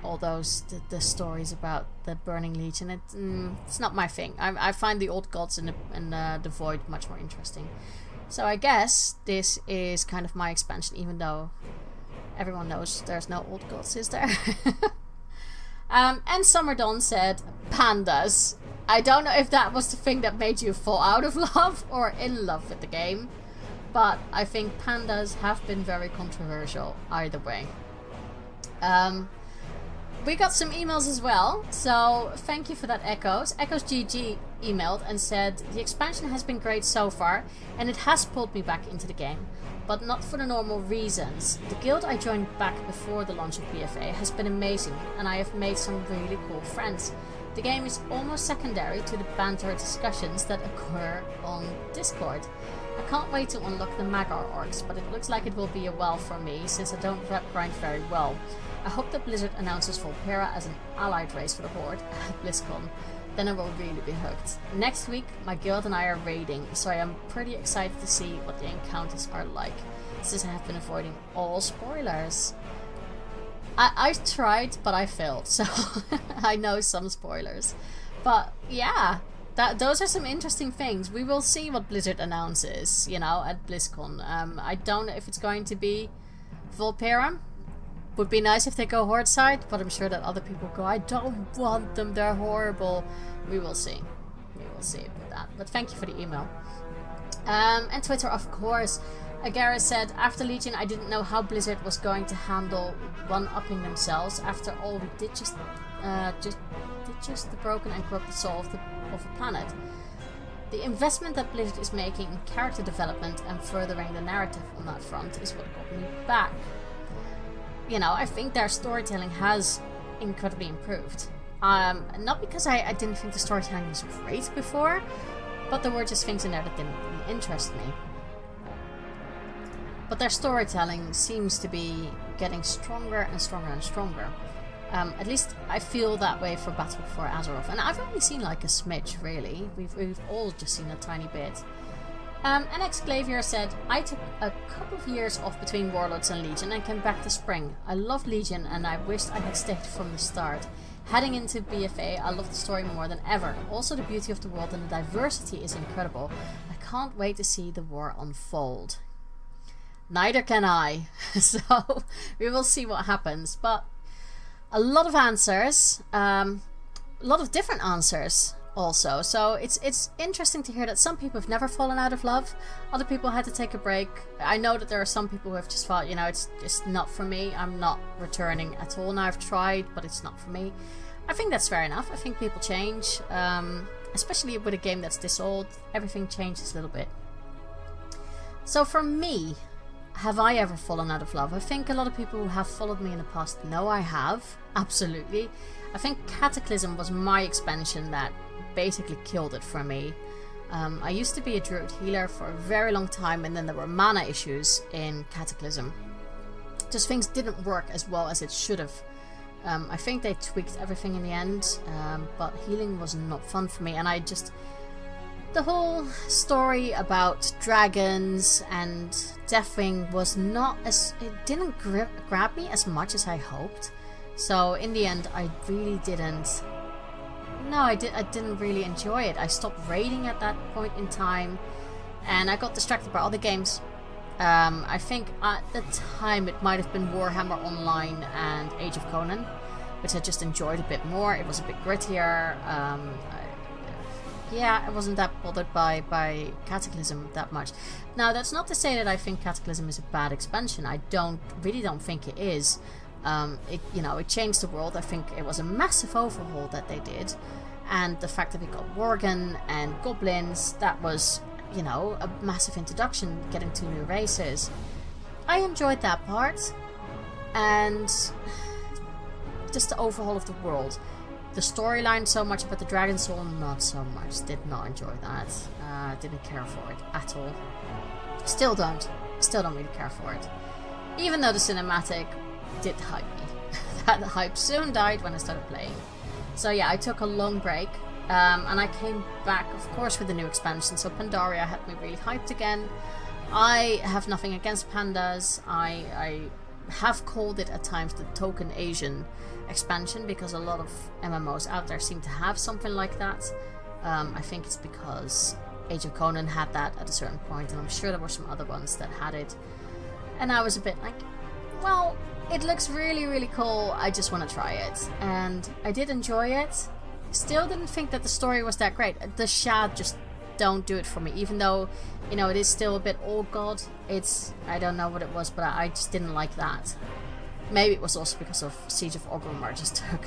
all those the stories about the Burning Legion. It's not my thing. I find the old gods and the Void much more interesting. So I guess this is kind of my expansion, even though everyone knows there's no old gods, is there? And Summer Dawn said, pandas. I don't know if that was the thing that made you fall out of love or in love with the game, but I think pandas have been very controversial either way. We got some emails as well, so thank you for that, Echoes. Echoes GG emailed and said, the expansion has been great so far, and it has pulled me back into the game, but not for the normal reasons. The guild I joined back before the launch of BFA has been amazing, and I have made some really cool friends. The game is almost secondary to the banter discussions that occur on Discord. I can't wait to unlock the Magar orcs, but it looks like it will be a while for me, since I don't grind very well. I hope that Blizzard announces Volpera as an allied race for the Horde at BlizzCon. Then I will really be hooked. Next week, my guild and I are raiding, so I am pretty excited to see what the encounters are like, since I have been avoiding all spoilers. I tried, but I failed, so I know some spoilers. But yeah, those are some interesting things. We will see what Blizzard announces, you know, at BlizzCon. I don't know if it's going to be Volpera. Would be nice if they go Horde side, but I'm sure that other people go, I don't want them, they're horrible. We will see. We will see with that. But thank you for the email. And Twitter, of course. Agara said, after Legion, I didn't know how Blizzard was going to handle one-upping themselves. After all, we did just the broken and corrupted soul of the planet. The investment that Blizzard is making in character development and furthering the narrative on that front is what got me back. You know, I think their storytelling has incredibly improved. Not because I didn't think the storytelling was great before, but there were just things in there that didn't really interest me. But their storytelling seems to be getting stronger and stronger and stronger. At least I feel that way for Battle for Azeroth. And I've only seen like a smidge, really. We've all just seen a tiny bit. NX Glavier said, I took a couple of years off between Warlords and Legion and came back to Spring. I love Legion and I wished I had stayed from the start. Heading into BFA, I love the story more than ever. Also, the beauty of the world and the diversity is incredible. I can't wait to see the war unfold. Neither can I. So, we will see what happens. But a lot of answers. A lot of different answers also. So, it's interesting to hear that some people have never fallen out of love. Other people had to take a break. I know that there are some people who have just thought, you know, it's just not for me. I'm not returning at all. Now I've tried, but it's not for me. I think that's fair enough. I think people change. Especially with a game that's this old. Everything changes a little bit. So for me, have I ever fallen out of love? I think a lot of people who have followed me in the past know I have. Absolutely. I think Cataclysm was my expansion that basically killed it for me. I used to be a druid healer for a very long time, and then there were mana issues in Cataclysm. Just things didn't work as well as it should have. I think they tweaked everything in the end, but healing was not fun for me, and I just... The whole story about dragons and Deathwing was not as... It didn't grab me as much as I hoped. So in the end, I really didn't... No, I didn't really enjoy it. I stopped raiding at that point in time, and I got distracted by other games. I think at the time it might have been Warhammer Online and Age of Conan, which I just enjoyed a bit more. It was a bit grittier. Yeah, I wasn't that bothered by Cataclysm that much. Now, that's not to say that I think Cataclysm is a bad expansion. I really don't think it is. It changed the world. I think it was a massive overhaul that they did, and the fact that we got Worgen and Goblins, that was, a massive introduction, getting 2 new races. I enjoyed that part, and just the overhaul of the world. The storyline so much, but the Dragon Soul not so much. Did not enjoy that. Didn't care for it at all. Still don't really care for it. Even though the cinematic did hype me. That hype soon died when I started playing. So yeah, I took a long break. And I came back, of course, with the new expansion. So Pandaria had me really hyped again. I have nothing against pandas. I have called it at times the token Asian expansion, because a lot of MMOs out there seem to have something like that. I think it's because Age of Conan had that at a certain point, and I'm sure there were some other ones that had it. And I was a bit like, well, it looks really, really cool. I just want to try it. And I did enjoy it. Still didn't think that the story was that great. The Shad just don't do it for me, even though, it is still a bit old god. I don't know what it was, but I just didn't like that. Maybe it was also because of Siege of Orgrimmar. It just took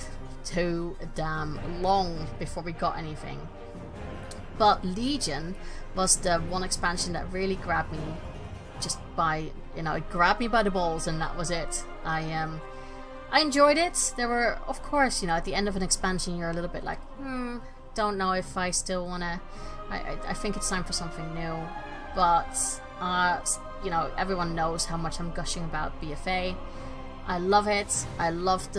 too damn long before we got anything. But Legion was the one expansion that really grabbed me just by, it grabbed me by the balls, and that was it. I enjoyed it. There were, of course, at the end of an expansion, you're a little bit like, don't know if I still want to... I think it's time for something new. But, everyone knows how much I'm gushing about BFA. I love it. I love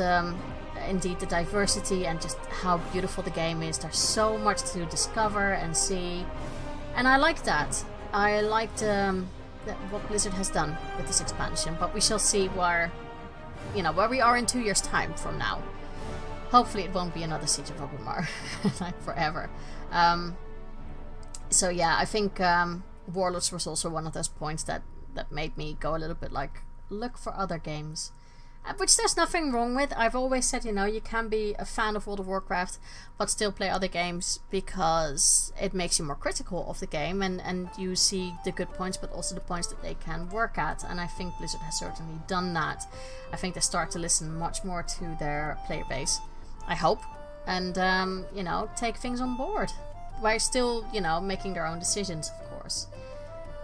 indeed the diversity and just how beautiful the game is. There's so much to discover and see. And I like that. I liked what Blizzard has done with this expansion. But we shall see where we are in 2 years' time from now. Hopefully it won't be another Siege of Orgrimmar, like forever. So yeah, I think Warlords was also one of those points that made me go a little bit like, look for other games. Which there's nothing wrong with. I've always said, you can be a fan of World of Warcraft, but still play other games, because it makes you more critical of the game, and you see the good points, but also the points that they can work at. And I think Blizzard has certainly done that. I think they start to listen much more to their player base. I hope. And, take things on board. While still, making their own decisions, of course.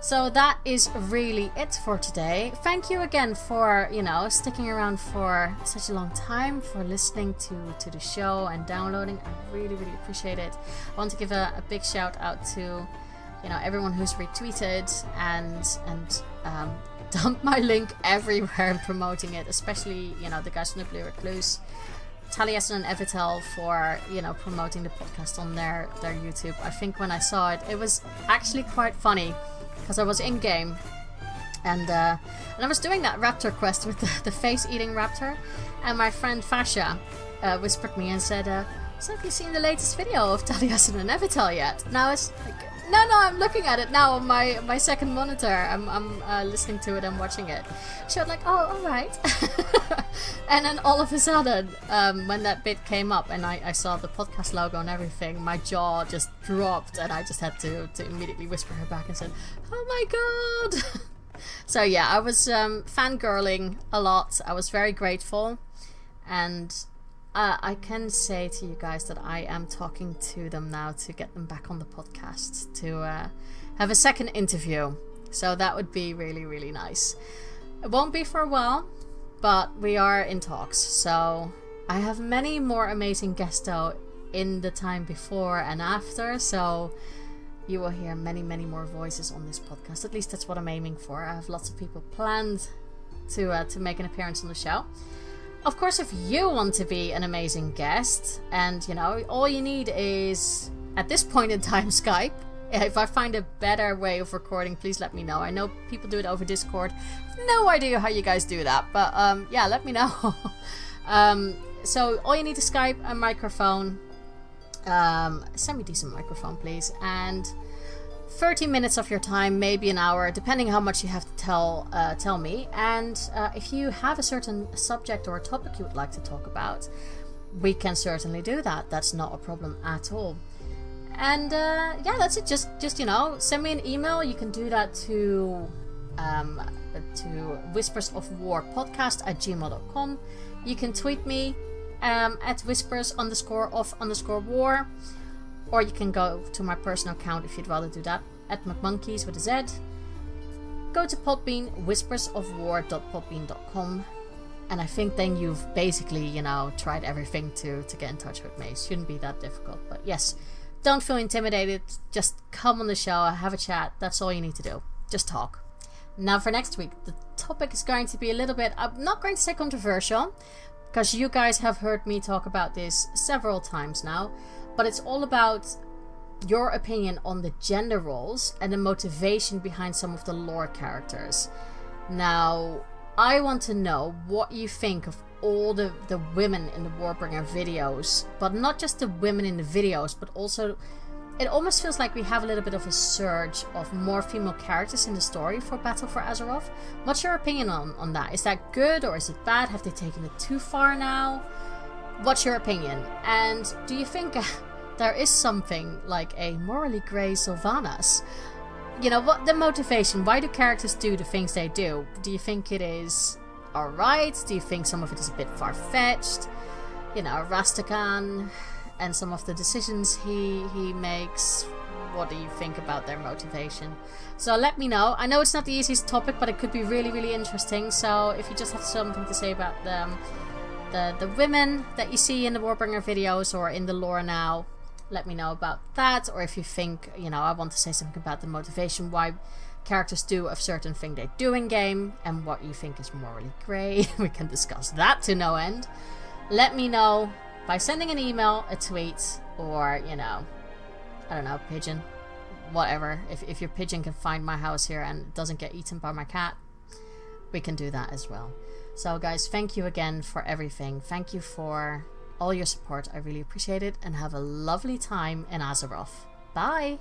So that is really it for today. Thank you again for, sticking around for such a long time, for listening to the show and downloading. I really, really appreciate it. I want to give a big shout out to, everyone who's retweeted and dumped my link everywhere and promoting it, especially, the guys from the Blue Recluse. Taliesin and Evitel for, you know, promoting the podcast on their YouTube. I think when I saw it, it was actually quite funny because I was in game and I was doing that raptor quest with the face-eating raptor, and my friend Fasha whispered me and said, "So have you seen the latest video of Taliesin and Evitel yet?" Now it's like, no, I'm looking at it now on my second monitor. I'm listening to it and watching it. She was like, "Oh, alright." And then all of a sudden, when that bit came up and I saw the podcast logo and everything, my jaw just dropped and I just had to immediately whisper her back and said, "Oh my god!" So yeah, I was fangirling a lot. I was very grateful. And I can say to you guys that I am talking to them now to get them back on the podcast to have a second interview. So that would be really, really nice. It won't be for a while, but we are in talks. So I have many more amazing guests though in the time before and after. So you will hear many, many more voices on this podcast. At least that's what I'm aiming for. I have lots of people planned to make an appearance on the show. Of course, if you want to be an amazing guest, and you know, all you need is, at this point in time, Skype. If I find a better way of recording, please let me know. I know people do it over Discord. No idea how you guys do that, but yeah, let me know. So all you need is Skype, a microphone, semi-decent microphone, please, and 30 minutes of your time, maybe an hour, depending how much you have to tell me. And if you have a certain subject or a topic you would like to talk about, we can certainly do that. That's not a problem at all. And yeah, that's it. Just you know, send me an email. You can do that to whispersofwarpodcast@gmail.com. You can tweet me at whispers_of_war. Or you can go to my personal account if you'd rather do that, at McMonkeys with a Z. Go to Podbean, whispersofwar.podbean.com. And I think then you've basically, you know, tried everything to get in touch with me. It shouldn't be that difficult. But yes, don't feel intimidated. Just come on the show, have a chat. That's all you need to do. Just talk. Now for next week, the topic is going to be a little bit, I'm not going to say controversial, because you guys have heard me talk about this several times now. But it's all about your opinion on the gender roles and the motivation behind some of the lore characters. Now, I want to know what you think of all the women in the Warbringer videos. But not just the women in the videos, but also it almost feels like we have a little bit of a surge of more female characters in the story for Battle for Azeroth. What's your opinion on that? Is that good or is it bad? Have they taken it too far now? What's your opinion? And do you think there is something like a morally grey Sylvanas? You know, what the motivation? Why do characters do the things they do? Do you think it is alright? Do you think some of it is a bit far-fetched? You know, Rastakan and some of the decisions he makes. What do you think about their motivation? So let me know. I know it's not the easiest topic, but it could be really, really interesting. So if you just have something to say about them, the women that you see in the Warbringer videos or in the lore now, let me know about that. Or if you think, you know, I want to say something about the motivation, why characters do a certain thing they do in game, and what you think is morally grey. We can discuss that to no end. Let me know by sending an email, a tweet, or, you know, I don't know, pigeon, whatever. If your pigeon can find my house here and doesn't get eaten by my cat, we can do that as well. So guys, thank you again for everything. Thank you for all your support. I really appreciate it, and have a lovely time in Azeroth. Bye!